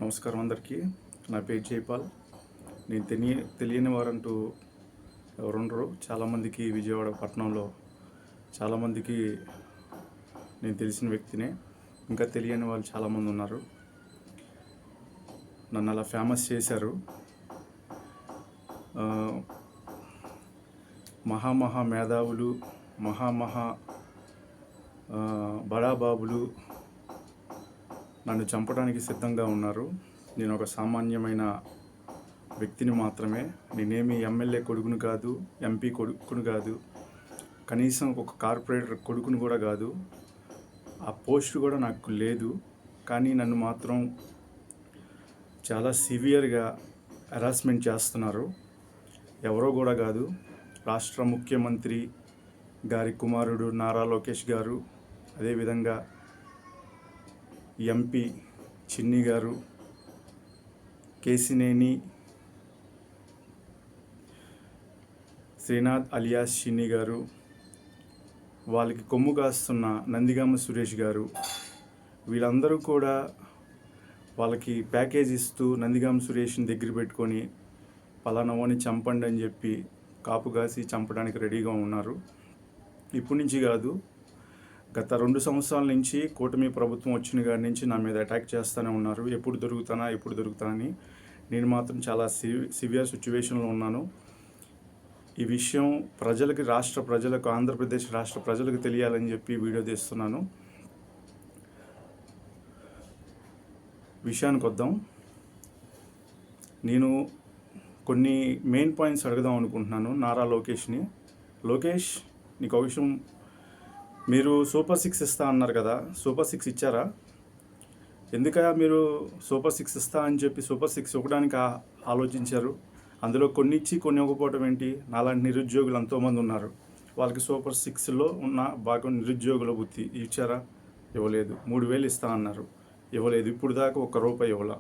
నమస్కారం అందరికీ. నా పేరు జైపాల్. నేను తెలియని వారంటూ ఎవరుండరు. చాలామందికి విజయవాడ పట్టణంలో చాలామందికి నేను తెలిసిన వ్యక్తినే. ఇంకా తెలియని వాళ్ళు చాలామంది ఉన్నారు. నన్ను అలా ఫేమస్ చేశారు. మహా మేధావులు, మహా బడాబాబులు నన్ను చంపడానికి సిద్ధంగా ఉన్నారు. నేను ఒక సామాన్యమైన వ్యక్తిని మాత్రమే. నేనేమి ఎమ్మెల్యే కొడుకును కాదు, ఎంపీ కొడుకును కాదు, కనీసం ఒక కార్పొరేటర్ కొడుకును కూడా కాదు. ఆ పోస్ట్ కూడా నాకు లేదు. కానీ నన్ను మాత్రం చాలా సివియర్గా హెరాస్మెంట్ చేస్తున్నారు. ఎవరో కూడా కాదు, రాష్ట్ర ముఖ్యమంత్రి గారి కుమారుడు నారా లోకేష్ గారు, అదేవిధంగా ఎంపీ చిన్ని గారు, కేసినేని శ్రీనాథ్ అలియాస్ చిన్ని గారు, వాళ్ళకి కొమ్ము కాస్తున్న నందిగామ సురేష్ గారు, వీళ్ళందరూ కూడా వాళ్ళకి ప్యాకేజ్ ఇస్తూ నందిగామ సురేష్ని దగ్గర పెట్టుకొని పలానావని చంపండి అని చెప్పి కాపు కాసి చంపడానికి రెడీగా ఉన్నారు. ఇప్పటి నుంచి కాదు, గత 2 సంవత్సరాల నుంచి కూటమి ప్రభుత్వం వచ్చిన కాడి నుంచి నా మీద అటాక్ చేస్తూనే ఉన్నారు. ఎప్పుడు దొరుకుతానని. నేను మాత్రం చాలా సివియర్ సిచ్యువేషన్లో ఉన్నాను. ఈ విషయం రాష్ట్ర ప్రజలకు, ఆంధ్రప్రదేశ్ రాష్ట్ర ప్రజలకు తెలియాలని చెప్పి వీడియో తీస్తున్నాను. విషయానికి వద్దాం. నేను కొన్ని మెయిన్ పాయింట్స్ అడుగుదాం అనుకుంటున్నాను నారా లోకేష్ని. లోకేష్, నీకు ఒక విషయం, మీరు సూపర్ 6 ఇస్తా అన్నారు కదా, సూపర్ 6 ఇచ్చారా? ఎందుకయ్యా మీరు సూపర్ 6 ఇస్తా అని చెప్పి సూపర్ 6 ఇవ్వడానికి ఆలోచించారు? అందులో కొన్ని ఇచ్చి కొన్ని ఇవ్వకపోవడం ఏంటి? నాలాంటి నిరుద్యోగులు ఎంతోమంది ఉన్నారు. వాళ్ళకి సూపర్ 6లో ఉన్న బాగా నిరుద్యోగుల బుద్ధి ఇచ్చారా? ఇవ్వలేదు. 3,000 ఇస్తా అన్నారు, ఇవ్వలేదు. ఇప్పుడు దాకా ₹1 ఇవ్వాల.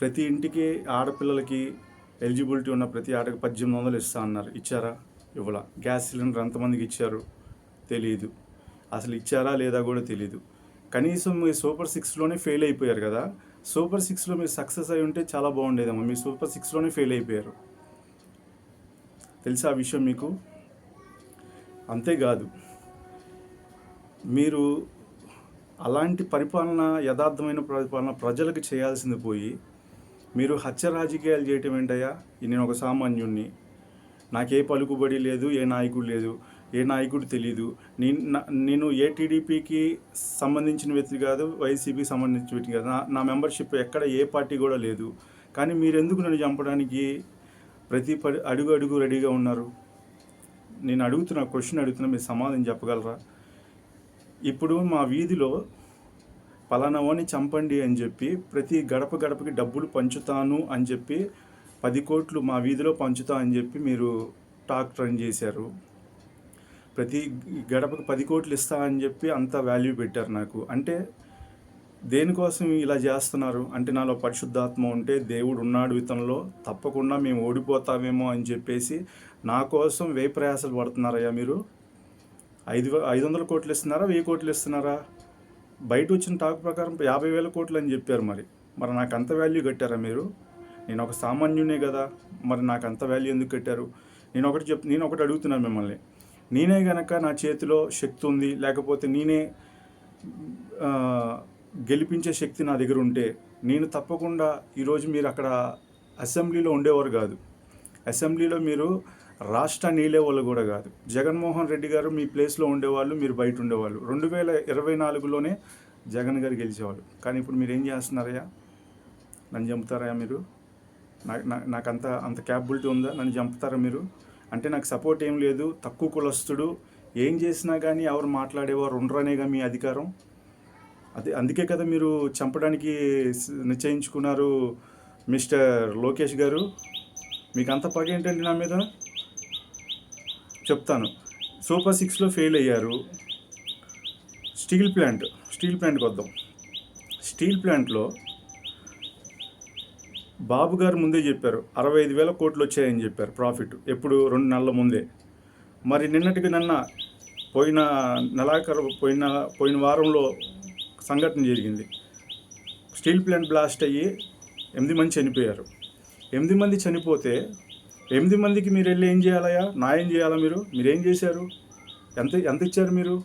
ప్రతి ఇంటికి ఆడపిల్లలకి ఎలిజిబిలిటీ ఉన్న ప్రతి ఆటకి 1,800 ఇస్తా అన్నారు, ఇచ్చారా? ఇవ్వాల. గ్యాస్ సిలిండర్ ఎంతమందికి ఇచ్చారు? తెలియదు. అసలు ఇచ్చారా లేదా కూడా తెలియదు. కనీసం మీరు సూపర్ 6లోనే ఫెయిల్ అయిపోయారు కదా. సూపర్ 6లో మీరు సక్సెస్ అయి ఉంటే చాలా బాగుండేదమ్మా. మీరు సూపర్ 6లోనే ఫెయిల్ అయిపోయారు. తెలుసా ఆ విషయం మీకు? అంతేకాదు, మీరు అలాంటి పరిపాలన, యథార్థమైన పరిపాలన ప్రజలకు చేయాల్సింది పోయి మీరు హత్య రాజకీయాలు చేయటం ఏంటయ్యా? నేను ఒక సామాన్యుణ్ణి, నాకే పలుకుబడి లేదు, ఏ నాయకుడు లేదు, ఏ నాయకుడు తెలీదు. నేను ఏ టీడీపీకి సంబంధించిన వ్యక్తి కాదు, వైసీపీకి సంబంధించిన వ్యక్తి కాదు. నా మెంబర్షిప్ ఎక్కడ ఏ పార్టీ కూడా లేదు. కానీ మీరెందుకు నన్ను చంపడానికి ప్రతి అడుగు రెడీగా ఉన్నారు? నేను క్వశ్చన్ అడుగుతున్నా, మీరు సమాధానం చెప్పగలరా? ఇప్పుడు మా వీధిలో పలానావని చంపండి అని చెప్పి ప్రతి గడపకి డబ్బులు పంచుతాను అని చెప్పి 10 కోట్లు మా వీధిలో పంచుతా అని చెప్పి మీరు టాక్ రన్ చేశారు. ప్రతి గడపకి 10 కోట్లు ఇస్తా అని చెప్పి అంత వాల్యూ పెట్టారు నాకు. అంటే దేనికోసం ఇలా చేస్తున్నారు? అంటే నాలో పరిశుద్ధాత్మ ఉంటే, దేవుడు ఉన్నాడు ఇతనిలో, తప్పకుండా మేము ఓడిపోతామేమో అని చెప్పేసి నా కోసం ప్రయాసాలు పడుతున్నారయ్యా మీరు. 500 కోట్లు ఇస్తున్నారా, 1000 కోట్లు ఇస్తున్నారా? బయట వచ్చిన టాక్ ప్రకారం 50,000 కోట్లు అని చెప్పారు. మరి నాకు అంత వాల్యూ కట్టారా మీరు? నేను ఒక సామాన్యునే కదా, మరి నాకు అంత వాల్యూ ఎందుకు కట్టారు? నేను ఒకటి అడుగుతున్నాను మిమ్మల్ని. నేనే గనక నా చేతిలో శక్తి ఉంది, లేకపోతే నేనే గెలిపించే శక్తి నా దగ్గర ఉంటే, నేను తప్పకుండా ఈరోజు మీరు అక్కడ అసెంబ్లీలో ఉండేవారు కాదు. అసెంబ్లీలో మీరు రాష్ట్రాన్ని ఏలేవాళ్ళు కూడా కాదు. జగన్మోహన్ రెడ్డి గారు మీ ప్లేస్లో ఉండేవాళ్ళు, మీరు బయట ఉండేవాళ్ళు. 2024లోనే జగన్ గారు గెలిచేవాళ్ళు. కానీ ఇప్పుడు మీరు ఏం చేస్తున్నారయ్యా? నన్ను చంపుతారా మీరు? నాకు అంత క్యాపబిలిటీ ఉందా? నన్ను చంపుతారా మీరు? అంటే నాకు సపోర్ట్ ఏం లేదు, తక్కువ కులస్తుడు, ఏం చేసినా కానీ ఎవరు మాట్లాడేవారు ఉండరనేగా మీ అధికారం. అందుకే కదా మీరు చంపడానికి నిశ్చయించుకున్నారు మిస్టర్ లోకేష్ గారు. మీకు అంత పగ ఏంటండి నా మీద? చెప్తాను. సూపర్ 6లో ఫెయిల్ అయ్యారు. స్టీల్ ప్లాంట్కి వద్దాం. స్టీల్ ప్లాంట్లో బాబు గారు ముందే చెప్పారు 65,000 కోట్లు వచ్చాయని చెప్పారు ప్రాఫిట్. ఎప్పుడు? 2 నెలల ముందే. మరి పోయిన వారంలో సంఘటన జరిగింది. స్టీల్ ప్లాంట్ బ్లాస్ట్ అయ్యి 8 మంది చనిపోయారు. 8 మంది చనిపోతే 8 మందికి మీరు వెళ్ళి ఏం చేయాలయ్యా? న్యాయం చేయాలా మీరు? మీరేం చేశారు? ఎంత ఎంత ఇచ్చారు మీరు?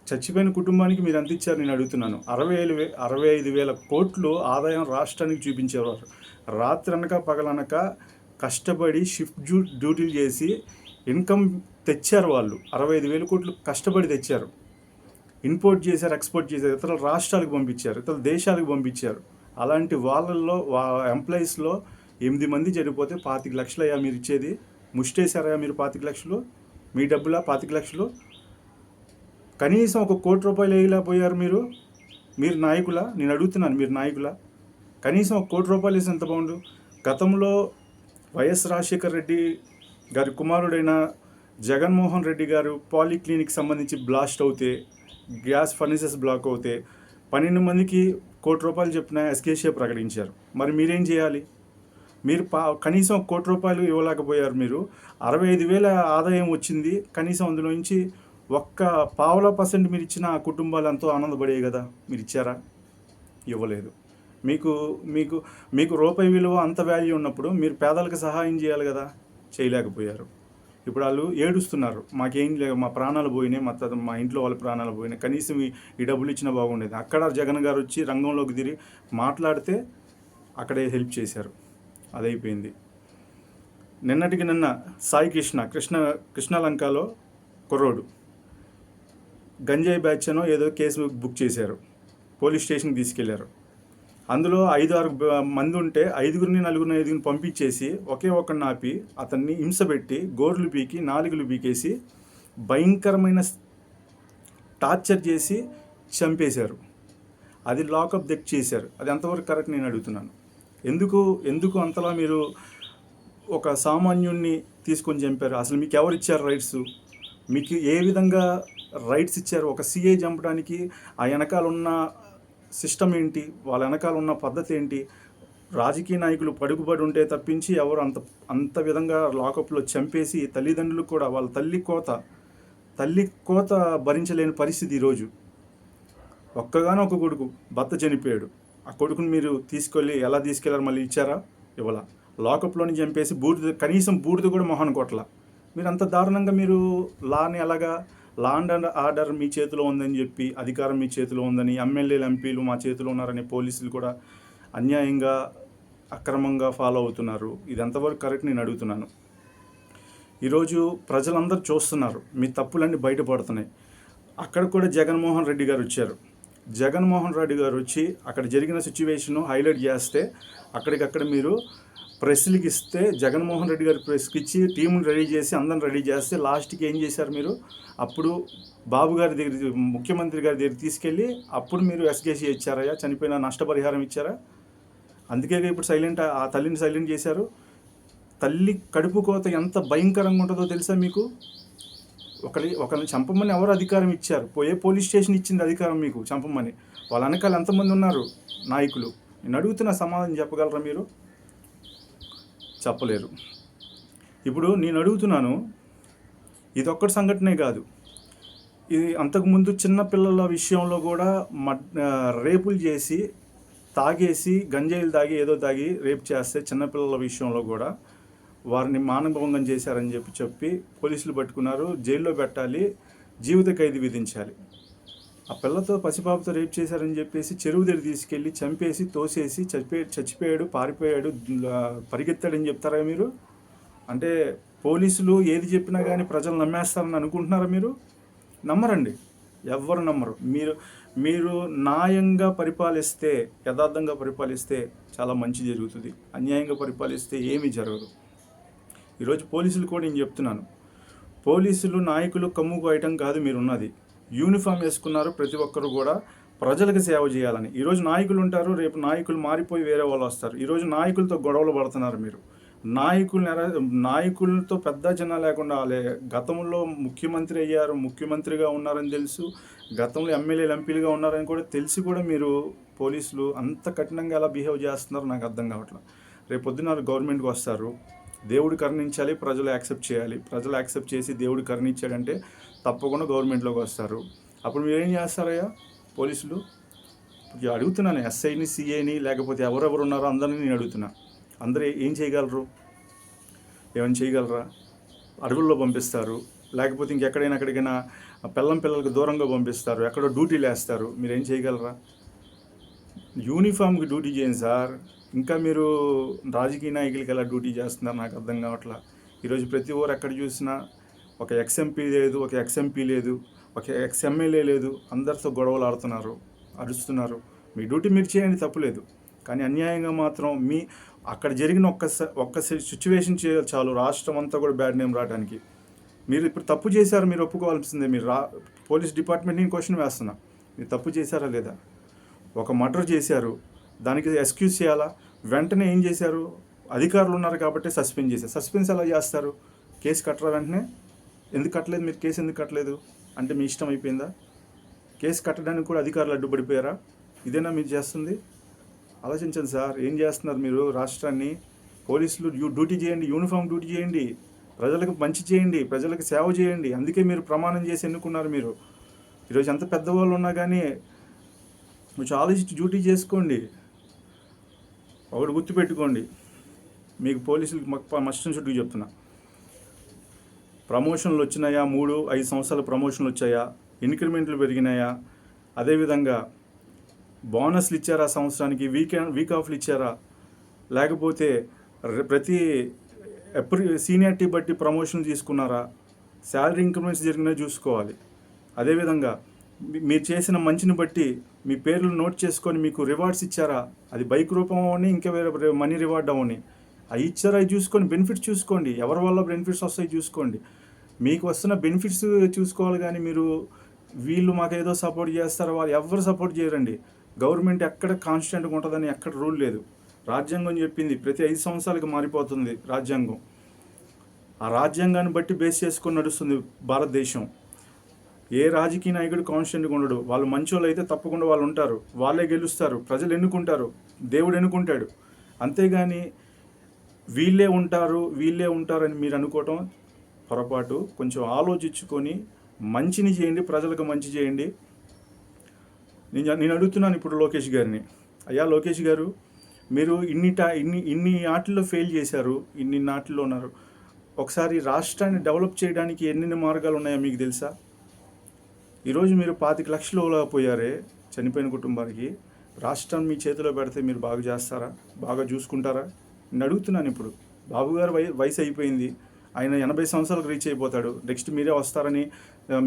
చచ్చిపోయిన కుటుంబానికి మీరు ఎంత ఇచ్చారు నేను అడుగుతున్నాను. 65,000 కోట్లు ఆదాయం రాష్ట్రానికి చూపించేవారు. రాత్రనక పగలనక కష్టపడి షిఫ్ట్ డ్యూటీలు చేసి ఇన్కమ్ తెచ్చారు వాళ్ళు. 65,000 కోట్లు కష్టపడి తెచ్చారు. ఇంపోర్ట్ చేశారు, ఎక్స్పోర్ట్ చేశారు, ఇతర రాష్ట్రాలకు పంపించారు, ఇతర దేశాలకు పంపించారు. అలాంటి వాళ్ళల్లో ఎంప్లాయీస్లో 8 మంది చనిపోతే 25 లక్షలయ్యా మీరు ఇచ్చేది? ముష్టేశారయ్యా మీరు 25 లక్షలు? మీ డబ్బులా 25 లక్షలు? కనీసం ₹1 కోటి వేయలేకపోయారు మీరు? మీరు నాయకులా? నేను అడుగుతున్నాను, మీరు నాయకులా? కనీసం ₹1 కోటి వేసి ఎంత బాగుండు. గతంలో వైఎస్ రాజశేఖర్ రెడ్డి గారి కుమారుడైన జగన్మోహన్ రెడ్డి గారు పాలిక్లినిక్ సంబంధించి బ్లాస్ట్ అవుతే, గ్యాస్ ఫర్నిసెస్ బ్లాక్ అవుతే 12 మందికి ₹1 కోటి చెప్పిన ఎస్కేషియా ప్రకటించారు. మరి మీరేం చేయాలి? మీరు కనీసం ₹1 కోటి ఇవ్వలేకపోయారు. మీరు 65,000 ఆదాయం వచ్చింది. కనీసం అందులో నుంచి 0.1% మీరు ఇచ్చిన ఆ కుటుంబాలు ఎంతో ఆనందపడేవి కదా. మీరు ఇచ్చారా? ఇవ్వలేదు. మీకు మీకు మీకు రూపాయి విలువ అంత వాల్యూ ఉన్నప్పుడు మీరు పేదలకు సహాయం చేయాలి కదా. చేయలేకపోయారు. ఇప్పుడు వాళ్ళు ఏడుస్తున్నారు, మాకేం లేదు, మా ప్రాణాలు పోయినాయి, మా ఇంట్లో వాళ్ళ ప్రాణాలు పోయినాయి, కనీసం ఈ డబ్బులు ఇచ్చినా బాగుండేది. అక్కడ జగన్ గారు వచ్చి రంగంలోకి తిరిగి మాట్లాడితే అక్కడే హెల్ప్ చేశారు. అదైపోయింది. నిన్నటికి నిన్న సాయి కృష్ణలంకలో కుర్రోడు గంజాయి బ్యాచ్ అనో ఏదో కేసు బుక్ చేశారు, పోలీస్ స్టేషన్కి తీసుకెళ్లారు. అందులో 5-6 మంది ఉంటే 5-4 పంపించేసి ఒకే ఒక్కడిని ఆపి అతన్ని హింసపెట్టి గోర్లు పీకి నాలుగులు పీకేసి భయంకరమైన టార్చర్ చేసి చంపేశారు. అది లాకప్ డెత్ చేశారు. అది ఎంతవరకు కరెక్ట్ నేను అడుగుతున్నాను. ఎందుకు అంతలా మీరు ఒక సామాన్యుణ్ణి తీసుకొని చంపారు? అసలు మీకు ఎవరు ఇచ్చారు రైట్స్? మీకు ఏ విధంగా రైట్స్ ఇచ్చారు? ఒక సిఐ చంపడానికి ఆ వెనకాల ఉన్న సిస్టమ్ ఏంటి? వాళ్ళ వెనకాల ఉన్న పద్ధతి ఏంటి? రాజకీయ నాయకులు పడుగుబడి ఉంటే తప్పించి ఎవరు అంత విధంగా లాకప్లో చంపేసి తల్లిదండ్రులు కూడా వాళ్ళ తల్లి కోత భరించలేని పరిస్థితి ఈరోజు. ఒక్కగానో ఒక కొడుకు, భర్త చనిపోయాడు. ఆ కొడుకుని మీరు ఎలా తీసుకెళ్లారు? మళ్ళీ ఇచ్చారా? ఇవ్వాల. లాకప్లోని చంపేసి కనీసం బూడిద కూడా మొహాన్ని కొట్టలా. మీరు అంత దారుణంగా మీరు లాని ఎలాగా? లా అండ్ ఆర్డర్ మీ చేతిలో ఉందని చెప్పి, అధికారం మీ చేతిలో ఉందని, ఎమ్మెల్యేలు ఎంపీలు మా చేతిలో ఉన్నారని పోలీసులు కూడా అన్యాయంగా అక్రమంగా ఫాలో అవుతున్నారు. ఇది ఎంతవరకు కరెక్ట్ నేను అడుగుతున్నాను. ఈరోజు ప్రజలందరూ చూస్తున్నారు, మీ తప్పులన్నీ బయటపడుతున్నాయి. అక్కడ కూడా జగన్మోహన్ రెడ్డి గారు వచ్చారు. జగన్మోహన్ రెడ్డి గారు వచ్చి అక్కడ జరిగిన సిచ్యువేషను హైలైట్ చేస్తే అక్కడికక్కడ మీరు ప్రెస్లకి ఇస్తే, జగన్మోహన్ రెడ్డి గారు ప్రెస్కి ఇచ్చి టీంని రెడీ చేసి అందరిని రెడీ చేస్తే లాస్ట్కి ఏం చేశారు మీరు? అప్పుడు బాబు గారి దగ్గర, ముఖ్యమంత్రి గారి దగ్గర తీసుకెళ్ళి అప్పుడు మీరు ఎస్కేసి ఇచ్చారయ్యా, చనిపోయిన నష్టపరిహారం ఇచ్చారా? అందుకే ఇప్పుడు ఆ తల్లిని సైలెంట్ చేశారు. తల్లి కడుపు కోత ఎంత భయంకరంగా ఉంటుందో తెలుసా మీకు? ఒకరిని చంపమని ఎవరు అధికారం ఇచ్చారు? పోలీస్ స్టేషన్ ఇచ్చింది అధికారం మీకు చంపమని. వాళ్ళ వెనకాల ఎంతమంది ఉన్నారు నాయకులు? నేను అడుగుతున్న సమాధానం చెప్పగలరా మీరు? చెప్పలేరు. ఇప్పుడు నేను అడుగుతున్నాను, ఇది ఒక్కటి సంఘటనే కాదు. ఇది అంతకుముందు చిన్నపిల్లల విషయంలో కూడా రేపులు చేసి తాగేసి గంజాయిలు ఏదో తాగి రేపు చేస్తే చిన్నపిల్లల విషయంలో కూడా వారిని మానభంగం చేశారని చెప్పి పోలీసులు పట్టుకున్నారు, జైల్లో పెట్టాలి, జీవిత ఖైదు విధించాలి. ఆ పిల్లతో పసిపాపతో రేపు చేశారని చెప్పేసి చెరువు దగ్గర తీసుకెళ్ళి చంపేసి తోసేసి చచ్చిపోయాడు, పారిపోయాడు, పరిగెత్తాడని చెప్తారా మీరు? అంటే పోలీసులు ఏది చెప్పినా కానీ ప్రజలు నమ్మేస్తారని అనుకుంటున్నారా మీరు? నమ్మరండి, ఎవ్వరు నమ్మరు. మీరు న్యాయంగా పరిపాలిస్తే, యథార్థంగా పరిపాలిస్తే చాలా మంచి జరుగుతుంది. అన్యాయంగా పరిపాలిస్తే ఏమీ జరగదు. ఈరోజు పోలీసులు కూడా నేను చెప్తున్నాను, పోలీసులు నాయకులు కమ్ము కోయటం కాదు మీరున్నది. యూనిఫామ్ వేసుకున్నారు ప్రతి ఒక్కరు కూడా ప్రజలకు సేవ చేయాలని. ఈరోజు నాయకులు ఉంటారు, రేపు నాయకులు మారిపోయి వేరే వాళ్ళు వస్తారు. ఈరోజు నాయకులతో గొడవలు పడుతున్నారు మీరు. నాయకులతో పెద్ద జన లేకుండా గతంలో ముఖ్యమంత్రి అయ్యారు, ముఖ్యమంత్రిగా ఉన్నారని తెలుసు, గతంలో ఎమ్మెల్యేలు ఎంపీలుగా ఉన్నారని కూడా తెలిసి కూడా మీరు పోలీసులు అంత కఠినంగా ఎలా బిహేవ్ చేస్తున్నారు నాకు అర్థం కావట్లేదు. రేపు పొద్దున్న గవర్నమెంట్కి వస్తారు, దేవుడు కరుణించాలి, ప్రజలు యాక్సెప్ట్ చేయాలి. ప్రజలు యాక్సెప్ట్ చేసి దేవుడు కరుణించాడంటే తప్పకుండా గవర్నమెంట్లోకి వస్తారు. అప్పుడు మీరేం చేస్తారయ్యా? పోలీసులు ఇప్పుడు అడుగుతున్నాను, ఎస్ఐని, సిఐని, లేకపోతే ఎవరెవరు ఉన్నారో అందరినీ నేను అడుగుతున్నా. అందరూ ఏం చేయగలరు? ఏమైనా చేయగలరా? అడవుల్లో పంపిస్తారు, లేకపోతే ఇంకెక్కడైనా ఎక్కడికైనా పిల్లలకు దూరంగా పంపిస్తారు, ఎక్కడో డ్యూటీలు వేస్తారు. మీరేం చేయగలరా? యూనిఫామ్కి డ్యూటీ చేయండి సార్. ఇంకా మీరు రాజకీయ నాయకులకి ఎలా డ్యూటీ చేస్తున్నారు నాకు అర్థం కావట్లా. ఈరోజు ప్రతి ఊరు ఎక్కడ చూసినా ఒక ఎక్స్ఎంపీ లేదు, ఒక ఎక్స్ఎంపీ లేదు, ఒక ఎక్స్ఎమ్మెల్యే లేదు, అందరితో గొడవలు ఆడుతున్నారు, అరుస్తున్నారు. మీ డ్యూటీ మీరు చేయండి, తప్పులేదు. కానీ అన్యాయంగా మాత్రం అక్కడ జరిగిన ఒక్క సిచ్యువేషన్ చేయాలి చాలు రాష్ట్రం అంతా కూడా బ్యాడ్ నేమ్ రావడానికి. మీరు ఇప్పుడు తప్పు చేశారు, మీరు ఒప్పుకోవాల్సిందే. మీరు పోలీస్ డిపార్ట్మెంట్ని క్వశ్చన్ వేస్తున్నా, మీరు తప్పు చేశారా లేదా? ఒక మర్డర్ చేశారు, దానికి ఎక్స్క్యూజ్ చేయాలా? వెంటనే ఏం చేశారు? అధికారులు ఉన్నారు కాబట్టి సస్పెండ్ చేశారు. సస్పెన్స్ ఎలా చేస్తారు? కేసు కట్టరా వెంటనే? ఎందుకు కట్టలేదు మీరు? కేసు ఎందుకు కట్టలేదు అంటే మీ ఇష్టం అయిపోయిందా? కేసు కట్టడానికి కూడా అధికారులు అడ్డుపడిపోయారా? ఇదేనా మీరు చేస్తుంది? ఆలోచించండి సార్, ఏం చేస్తున్నారు మీరు? రాష్ట్రాన్ని పోలీసులు డ్యూటీ చేయండి, యూనిఫామ్ డ్యూటీ చేయండి, ప్రజలకు మంచి చేయండి, ప్రజలకు సేవ చేయండి. అందుకే మీరు ప్రమాణం చేసి ఎన్నుకున్నారు. మీరు ఈరోజు ఎంత పెద్దవాళ్ళు ఉన్నా కానీ కొంచెం ఆలోచించి డ్యూటీ చేసుకోండి. ఒకటి గుర్తుపెట్టుకోండి, మీకు పోలీసులకి మస్టం చుట్టూ చెప్తున్నా, ప్రమోషన్లు వచ్చినాయా? 3-5 సంవత్సరాల ప్రమోషన్లు వచ్చాయా? ఇంక్రిమెంట్లు పెరిగినాయా? అదేవిధంగా బోనస్లు ఇచ్చారా? సంవత్సరానికి వీక్ ఆఫ్లు ఇచ్చారా? లేకపోతే ప్రతి సీనియారిటీ బట్టి ప్రమోషన్ తీసుకున్నారా? శాలరీ ఇంక్రిమెంట్స్ జరిగినా చూసుకోవాలి. అదేవిధంగా మీరు చేసిన మంచిని బట్టి మీ పేర్లు నోట్ చేసుకొని మీకు రివార్డ్స్ ఇచ్చారా? అది బైక్ రూపం అవని, ఇంకా వేరే మనీ రివార్డ్ అవని, అవి ఇచ్చారా? అవి చూసుకొని బెనిఫిట్స్ చూసుకోండి. ఎవరి వల్ల బెనిఫిట్స్ వస్తాయి చూసుకోండి. మీకు వస్తున్న బెనిఫిట్స్ చూసుకోవాలి. కానీ మీరు వీళ్ళు మాకేదో సపోర్ట్ చేస్తారో, వాళ్ళు ఎవరు సపోర్ట్ చేయరండి. గవర్నమెంట్ ఎక్కడ కాన్స్టెంట్గా ఉంటుందని ఎక్కడ రూల్ లేదు. రాజ్యాంగం చెప్పింది ప్రతి 5 సంవత్సరాలకు మారిపోతుంది రాజ్యాంగం. ఆ రాజ్యాంగాన్ని బట్టి బేస్ చేసుకొని నడుస్తుంది భారతదేశం. ఏ రాజకీయ నాయకుడు కాన్స్టెంట్గా ఉండడు. వాళ్ళు మంచోళ్ళు అయితే తప్పకుండా వాళ్ళు ఉంటారు, వాళ్ళే గెలుస్తారు, ప్రజలు ఎన్నుకుంటారు, దేవుడు ఎన్నుకుంటాడు. అంతేగాని వీళ్ళే ఉంటారని మీరు అనుకోవటం పొరపాటు. కొంచెం ఆలోచించుకొని మంచిని చేయండి, ప్రజలకు మంచి చేయండి. నేను అడుగుతున్నాను ఇప్పుడు లోకేష్ గారిని, అయ్యా లోకేష్ గారు, మీరు ఇన్ని ఆటల్లో ఫెయిల్ చేశారు, ఇన్ని ఆటల్లో ఉన్నారు. ఒకసారి రాష్ట్రాన్ని డెవలప్ చేయడానికి ఎన్ని మార్గాలు ఉన్నాయో మీకు తెలుసా? ఈరోజు మీరు 25 లక్షలు పోయారే చనిపోయిన కుటుంబానికి. రాష్ట్రం మీ చేతిలో పెడితే మీరు బాగా చేస్తారా? బాగా చూసుకుంటారా? నేను అడుగుతున్నాను. ఇప్పుడు బాబు గారు వయసు అయిపోయింది, ఆయన 80 సంవత్సరాలకు రీచ్ అయిపోతాడు. నెక్స్ట్ మీరే వస్తారని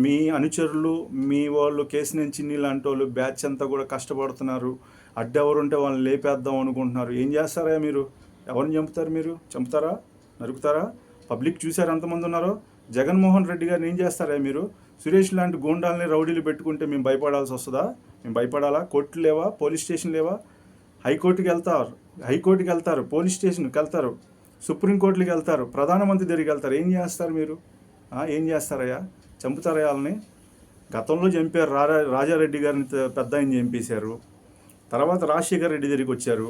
మీ అనుచరులు, మీ వాళ్ళు, కేసు నుంచి లాంటి వాళ్ళు బ్యాచ్ అంతా కూడా కష్టపడుతున్నారు. అడ్డెవరుంటే వాళ్ళని లేపేద్దాం అనుకుంటున్నారు. ఏం చేస్తారా మీరు? ఎవరిని చంపుతారు మీరు? చంపుతారా? నరుకుతారా? పబ్లిక్ చూసారు ఎంతమంది ఉన్నారో. జగన్మోహన్ రెడ్డి గారిని ఏం చేస్తారా మీరు? సురేష్ లాంటి గూండాలని, రౌడీలు పెట్టుకుంటే మేము భయపడాల్సి వస్తుందా? మేము భయపడాలా? కోర్టులు లేవా? పోలీస్ స్టేషన్ లేవా? హైకోర్టుకి వెళ్తారు, పోలీస్ స్టేషన్కి వెళ్తారు, సుప్రీంకోర్టుకి వెళ్తారు, ప్రధానమంత్రి దగ్గరికి వెళ్తారు. ఏం చేస్తారు మీరు? ఏం చేస్తారయ్యా? చంపుతారా వాళ్ళని? గతంలో చంపారు. రాజారెడ్డి గారిని పెద్ద ఆయన చంపేశారు. తర్వాత రాజశేఖర రెడ్డి దగ్గరికి వచ్చారు.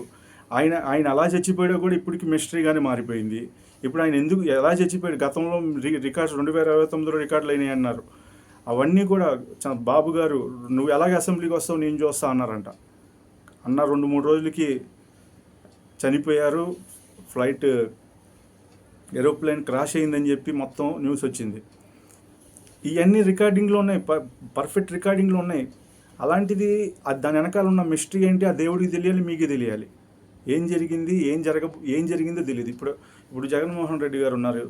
ఆయన అలా చచ్చిపోయాడో కూడా ఇప్పటికి మిస్టరీగానే మారిపోయింది. ఇప్పుడు ఆయన ఎలా చచ్చిపోయాడు? గతంలో రికార్డ్స్ 2029లో రికార్డులు అయినాయి అన్నారు. అవన్నీ కూడా బాబు గారు నువ్వు ఎలాగ అసెంబ్లీకి వస్తావు, నేను చూస్తా అన్నారంట. 2-3 రోజులకి చనిపోయారు. ఫ్లైట్ ఏరోప్లేన్ క్రాష్ అయిందని చెప్పి మొత్తం న్యూస్ వచ్చింది. ఇవన్నీ రికార్డింగ్లో ఉన్నాయి, పర్ఫెక్ట్ రికార్డింగ్లో ఉన్నాయి. అలాంటిది దాని వెనకాల ఉన్న మిస్టరీ ఏంటి? ఆ దేవుడికి తెలియాలి, మీకు తెలియాలి. ఏం జరిగిందో తెలియదు. ఇప్పుడు జగన్మోహన్ రెడ్డి గారు ఉన్నారు.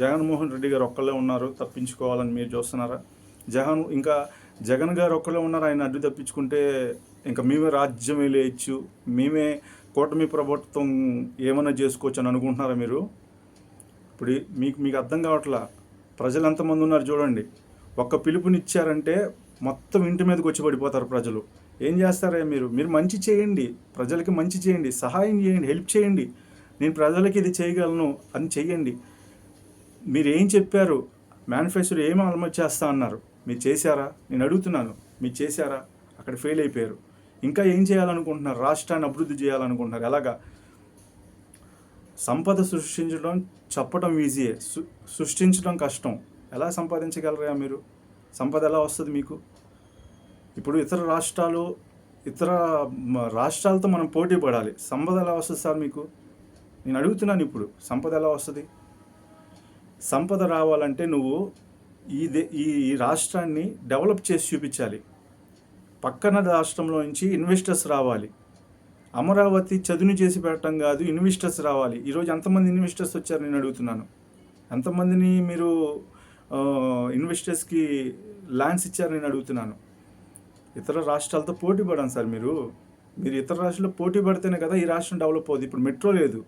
జగన్మోహన్ రెడ్డి గారు ఒక్కళ్ళే ఉన్నారు, తప్పించుకోవాలని మీరు చూస్తున్నారా? జగన్ గారు ఒక్కళ్ళే ఉన్నారు. ఆయన అడ్డు తప్పించుకుంటే ఇంకా మేమే రాజ్యమే లేయచ్చు, మేమే కూటమి ప్రభుత్వం ఏమైనా చేసుకోవచ్చు అని అనుకుంటున్నారా మీరు? ఇప్పుడు మీకు అర్థం కావట్లా. ప్రజలు ఎంతమంది ఉన్నారు చూడండి. ఒక్క పిలుపునిచ్చారంటే మొత్తం ఇంటి మీదకి వచ్చి పడిపోతారు ప్రజలు. ఏం చేస్తారా మీరు మంచి చేయండి, ప్రజలకి మంచి చేయండి, సహాయం చేయండి, హెల్ప్ చేయండి. నేను ప్రజలకి ఇది చేయగలను అని చెయ్యండి. మీరు ఏం చెప్పారు? మేనిఫెస్టోలో ఏమో అమలు చేస్తా అన్నారు, మీరు చేశారా? నేను అడుగుతున్నాను, మీరు చేశారా? అక్కడ ఫెయిల్ అయిపోయారు. ఇంకా ఏం చేయాలనుకుంటున్నారు? రాష్ట్రాన్ని అభివృద్ధి చేయాలనుకుంటున్నారు. ఎలాగా? సంపద సృష్టించడం చెప్పడం ఈజీయే, సృష్టించడం కష్టం. ఎలా సంపాదించగలరా మీరు? సంపద ఎలా వస్తుంది మీకు? ఇప్పుడు ఇతర రాష్ట్రాలు, ఇతర రాష్ట్రాలతో మనం పోటీ పడాలి. సంపద ఎలా వస్తుంది సార్ మీకు? నేను అడుగుతున్నాను ఇప్పుడు, సంపద ఎలా వస్తుంది? సంపద రావాలంటే నువ్వు ఈ రాష్ట్రాన్ని డెవలప్ చేసి చూపించాలి. పక్కన రాష్ట్రంలో నుంచి ఇన్వెస్టర్స్ రావాలి. అమరావతి చదును చేసి పెట్టడం కాదు, ఇన్వెస్టర్స్ రావాలి. ఈరోజు ఎంతమంది ఇన్వెస్టర్స్ వచ్చారు నేను అడుగుతున్నాను. ఎంతమందిని మీరు ఇన్వెస్టర్స్కి ల్యాండ్స్ ఇచ్చారు నేను అడుగుతున్నాను. ఇతర రాష్ట్రాలతో పోటీ పడాను సార్. మీరు ఇతర రాష్ట్రాల్లో పోటీ పడితేనే కదా ఈ రాష్ట్రం డెవలప్ అవుతుంది. ఇప్పుడు మెట్రో లేదు.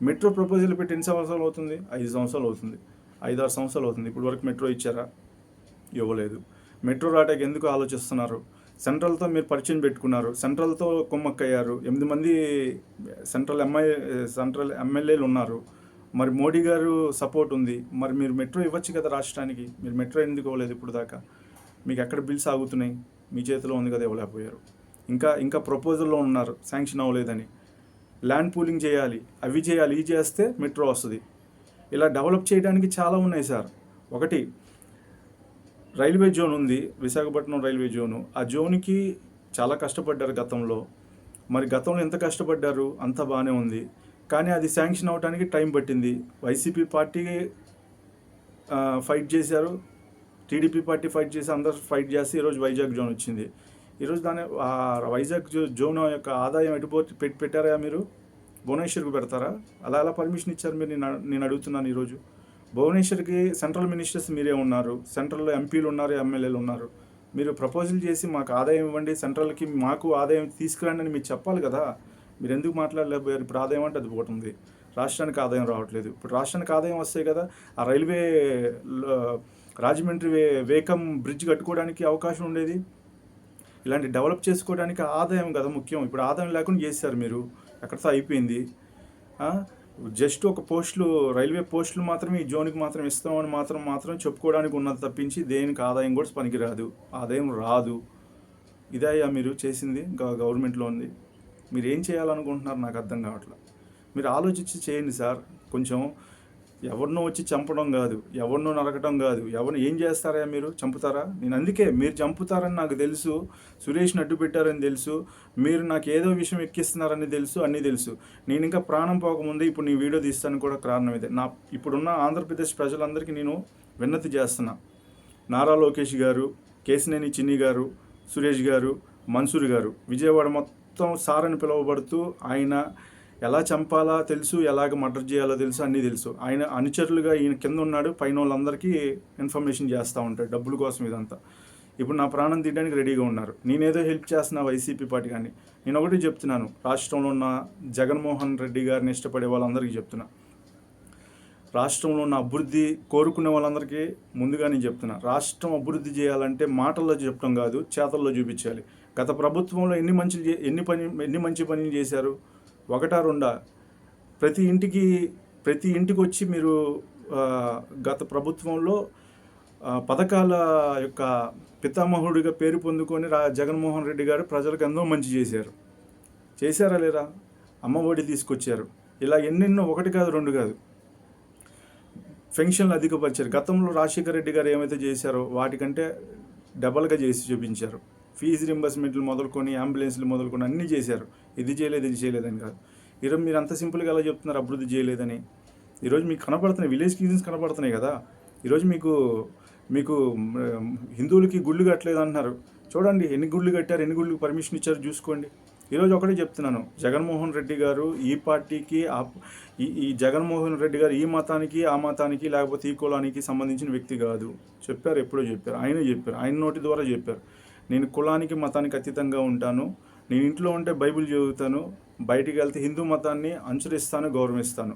మెట్రో ప్రపోజల్ పెట్టి ఎన్ని సంవత్సరాలు అవుతుంది? 5 సంవత్సరాలు అవుతుంది, 5-6 సంవత్సరాలు అవుతుంది. ఇప్పుడు వరకు మెట్రో ఇచ్చారా? ఇవ్వలేదు. మెట్రో రావడానికి ఎందుకు ఆలోచిస్తున్నారు? సెంట్రల్తో మీరు పరిచయం పెట్టుకున్నారు, సెంట్రల్తో కుమ్మక్కయ్యారు. 8 మంది సెంట్రల్ ఎమ్మెల్యేలు ఉన్నారు. మరి మోడీ గారు సపోర్ట్ ఉంది. మరి మీరు మెట్రో ఇవ్వచ్చు కదా రాష్ట్రానికి. మీరు మెట్రో ఎందుకు ఇవ్వలేదు ఇప్పుడు దాకా? మీకు ఎక్కడ బిల్స్ ఆగుతున్నాయి? మీ చేతిలో ఉంది కదా, ఇవ్వలేకపోయారు. ఇంకా ప్రపోజల్లో ఉన్నారు, శాంక్షన్ అవ్వలేదని. ల్యాండ్ పూలింగ్ చేయాలి, అవి చేయాలి, ఇవి చేస్తే మెట్రో వస్తుంది. ఇలా డెవలప్ చేయడానికి చాలా ఉన్నాయి సార్. ఒకటి, రైల్వే జోన్ ఉంది, విశాఖపట్నం రైల్వే జోను. ఆ జోన్కి చాలా కష్టపడ్డారు గతంలో. మరి గతంలో ఎంత కష్టపడ్డారు? అంతా బాగానే ఉంది, కానీ అది శాంక్షన్ అవడానికి టైం పట్టింది. వైసీపీ పార్టీ ఫైట్ చేశారు, టీడీపీ పార్టీ ఫైట్ చేసి, అందరూ ఫైట్ చేసి ఈరోజు వైజాగ్ జోన్ వచ్చింది. ఈరోజు వైజాగ్ జోన్ యొక్క ఆదాయం పెట్టారా మీరు? భువనేశ్వర్కి పెడతారా? అలా ఎలా పర్మిషన్ ఇచ్చారు మీరు? నేను అడుగుతున్నాను. ఈరోజు భువనేశ్వర్కి సెంట్రల్ మినిస్టర్స్ మీరే ఉన్నారు, సెంట్రల్లో ఎంపీలు ఉన్నారు, ఎమ్మెల్యేలు ఉన్నారు. మీరు ప్రపోజల్ చేసి మాకు ఆదాయం ఇవ్వండి, సెంట్రల్కి మాకు ఆదాయం తీసుకురండి అని మీరు చెప్పాలి కదా. మీరు ఎందుకు మాట్లాడలేకపోయారు? ఇప్పుడు ఆదాయం అంటే అది పోతుంది, రాష్ట్రానికి ఆదాయం రావట్లేదు. ఇప్పుడు రాష్ట్రానికి ఆదాయం వస్తాయి కదా. ఆ రైల్వే రాజమండ్రి వేకం బ్రిడ్జ్ కట్టుకోవడానికి అవకాశం ఉండేది. ఇలాంటి డెవలప్ చేసుకోవడానికి ఆదాయం కదా ముఖ్యం. ఇప్పుడు ఆదాయం లేకుండా చేశారు మీరు. ఎక్కడితో అయిపోయింది. జస్ట్ ఒక రైల్వే పోస్టులు మాత్రమే ఈ జోన్కి మాత్రం ఇస్తామని మాత్రం చెప్పుకోవడానికి ఉన్నది తప్పించి దేనికి ఆదాయం కూడా పనికిరాదు, ఆదాయం రాదు. ఇదయ్యా మీరు చేసింది గవర్నమెంట్లో ఉంది. మీరు ఏం చేయాలనుకుంటున్నారు నాకు అర్థం కావట్లేదు. మీరు ఆలోచించి చేయండి సార్. కొంచెం ఎవరినో వచ్చి చంపడం కాదు, ఎవరినో నరకడం కాదు. ఎవరిని ఏం చేస్తారా? మీరు చంపుతారా? నేను అందుకే మీరు చంపుతారని నాకు తెలుసు, సురేష్ని అడ్డు పెట్టారని తెలుసు, మీరు నాకు ఏదో విషయం ఎక్కిస్తున్నారని తెలుసు, అన్నీ తెలుసు. నేను ఇంకా ప్రాణం పోకముందే ఇప్పుడు నీ వీడియో తీస్తాను కూడా కారణం ఇదే. ఇప్పుడున్న ఆంధ్రప్రదేశ్ ప్రజలందరికీ నేను విన్నతి చేస్తున్నా. నారా లోకేష్ గారు, కేసినేని చిన్ని గారు, సురేష్ గారు, మన్సూర్ గారు, విజయవాడ మొత్తం సారని పిలువబడుతూ ఆయన ఎలా చంపాలా తెలుసు, ఎలాగ మర్డర్ చేయాలో తెలుసు, అన్నీ తెలుసు. ఆయన అనుచరులుగా ఈయన కింద ఉన్నాడు, పైన వాళ్ళందరికీ ఇన్ఫర్మేషన్ చేస్తూ ఉంటాడు డబ్బుల కోసం ఇదంతా. ఇప్పుడు నా ప్రాణం తీయడానికి రెడీగా ఉన్నారు. నేనేదో హెల్ప్ చేస్తున్నా వైసీపీ పార్టీ. కానీ నేను ఒకటి చెప్తున్నాను, రాష్ట్రంలో ఉన్న జగన్మోహన్ రెడ్డి గారిని ఇష్టపడే వాళ్ళందరికీ చెప్తున్నా, రాష్ట్రంలో ఉన్న అభివృద్ధి కోరుకునే వాళ్ళందరికీ ముందుగా నేను చెప్తున్నా, రాష్ట్రం అభివృద్ధి చేయాలంటే మాటల్లో చెప్పడం కాదు, చేతల్లో చూపించాలి. గత ప్రభుత్వంలో ఎన్ని మంచి పనులు చేశారు? 1-2? ప్రతి ఇంటికి వచ్చి మీరు గత ప్రభుత్వంలో పథకాల యొక్క పితామహుడిగా పేరు పొందుకొని జగన్మోహన్ రెడ్డి గారు ప్రజలకు ఎంతో మంచి చేశారా లేదా? అమ్మఒడి తీసుకొచ్చారు. ఇలా ఎన్నెన్నో, 1 కాదు 2 కాదు. పెన్షన్లు అధికపరిచారు. గతంలో రాజశేఖర రెడ్డి గారు ఏమైతే చేశారో వాటికంటే డబల్గా చేసి చూపించారు. ఫీజు రింబర్స్మెంట్లు మొదలుకొని, అంబులెన్స్లు మొదలుకొని అన్నీ చేశారు. ఇది చేయలేదని కాదు. ఈరోజు మీరు అంత సింపుల్గా ఎలా చెప్తున్నారు అభివృద్ధి చేయలేదని? ఈరోజు మీకు కనపడుతున్నాయి, విలేజ్ క్లీనింగ్స్ కనపడుతున్నాయి కదా. ఈరోజు మీకు హిందువులకి గుళ్ళు కట్టలేదు అంటున్నారు. చూడండి ఎన్ని గుళ్ళు కట్టారు, ఎన్ని గుళ్ళకి పర్మిషన్ ఇచ్చారు చూసుకోండి. ఈరోజు ఒకటే చెప్తున్నాను, జగన్మోహన్ రెడ్డి గారు ఈ పార్టీకి, ఈ జగన్మోహన్ రెడ్డి గారు ఈ మతానికి, ఆ మతానికి, లేకపోతే ఈ కులానికి సంబంధించిన వ్యక్తి కాదు. చెప్పారు, ఎప్పుడో చెప్పారు, ఆయన నోటి ద్వారా చెప్పారు. నేను కులానికి, మతానికి అతీతంగా ఉంటాను. నేను ఇంట్లో ఉంటే బైబిల్ చదువుతాను, బయటికి వెళ్తే హిందూ మతాన్ని అనుసరిస్తాను, గౌరవిస్తాను.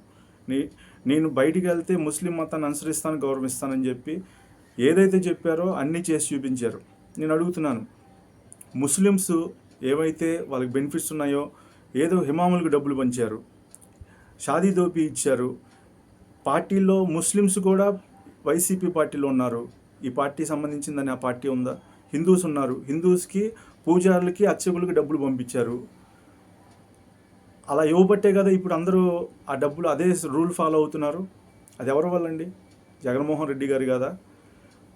నేను బయటికి వెళ్తే ముస్లిం మతాన్ని అనుసరిస్తాను, గౌరవిస్తానని చెప్పి ఏదైతే చెప్పారో అన్నీ చేసి చూపించారు. నేను అడుగుతున్నాను, ముస్లిమ్స్ ఏవైతే వాళ్ళకి బెనిఫిట్స్ ఉన్నాయో, ఏదో హిమాములకు డబ్బులు పంచారు, షాదీ దోపీ ఇచ్చారు. పార్టీలో ముస్లిమ్స్ కూడా వైసీపీ పార్టీలో ఉన్నారు. ఈ పార్టీ సంబంధించిందని ఆ పార్టీ ఉందా? హిందూస్ ఉన్నారు, హిందూస్కి పూజారులకి, అర్చకులకి డబ్బులు పంపించారు. అలా ఇవ్వబట్టే కదా ఇప్పుడు అందరూ ఆ డబ్బులు అదే రూల్ ఫాలో అవుతున్నారు. అది ఎవరి వల్లండి? జగన్మోహన్ రెడ్డి గారు కదా.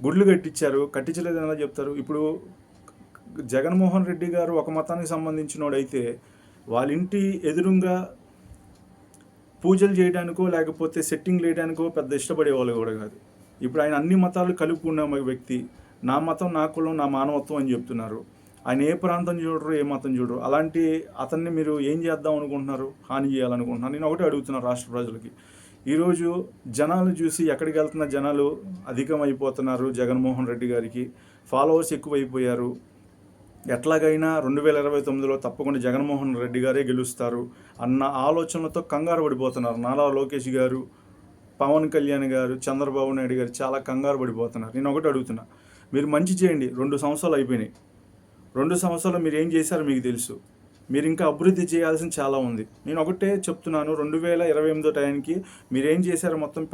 గుళ్ళు కట్టించారు, కట్టించలేదని ఎలా చెప్తారు? ఇప్పుడు జగన్మోహన్ రెడ్డి గారు ఒక మతానికి సంబంధించినోడైతే వాళ్ళ ఇంటి ఎదురుగా పూజలు చేయడానికో లేకపోతే సెట్టింగ్ వేయడానికో పెద్ద ఇష్టపడేవాళ్ళు కూడా కాదు. ఇప్పుడు ఆయన అన్ని మతాలు కలుపుకున్న వ్యక్తి. నా మతం, నా కులం, నా మానవత్వం అని చెప్తున్నారు. ఆయన ఏ ప్రాంతం చూడరు, ఏ మతం చూడరు. అలాంటి అతన్ని మీరు ఏం చేద్దాం అనుకుంటున్నారు? హాని చేయాలనుకుంటున్నారు? నేను ఒకటే అడుగుతున్నాను రాష్ట్ర ప్రజలకి. ఈరోజు జనాలు చూసి ఎక్కడికి వెళ్తున్న జనాలు అధికమైపోతున్నారు. జగన్మోహన్ రెడ్డి గారికి ఫాలోవర్స్ ఎక్కువైపోయారు. ఎట్లాగైనా 2029లో తప్పకుండా జగన్మోహన్ రెడ్డి గారే గెలుస్తారు అన్న ఆలోచనలతో కంగారు పడిపోతున్నారు. నారా లోకేష్ గారు, పవన్ కళ్యాణ్ గారు, చంద్రబాబు నాయుడు గారు చాలా కంగారు పడిపోతున్నారు. నేను ఒకటి అడుగుతున్నా, మీరు మంచి చేయండి. 2 సంవత్సరాలు అయిపోయినాయి. 2 సంవత్సరాలు మీరు ఏం చేశారో మీకు తెలుసు. మీరు ఇంకా అభివృద్ధి చేయాల్సిన చాలా ఉంది. నేను ఒకటే చెప్తున్నాను, 2028 టైంకి మీరు ఏం చేశారో మొత్తం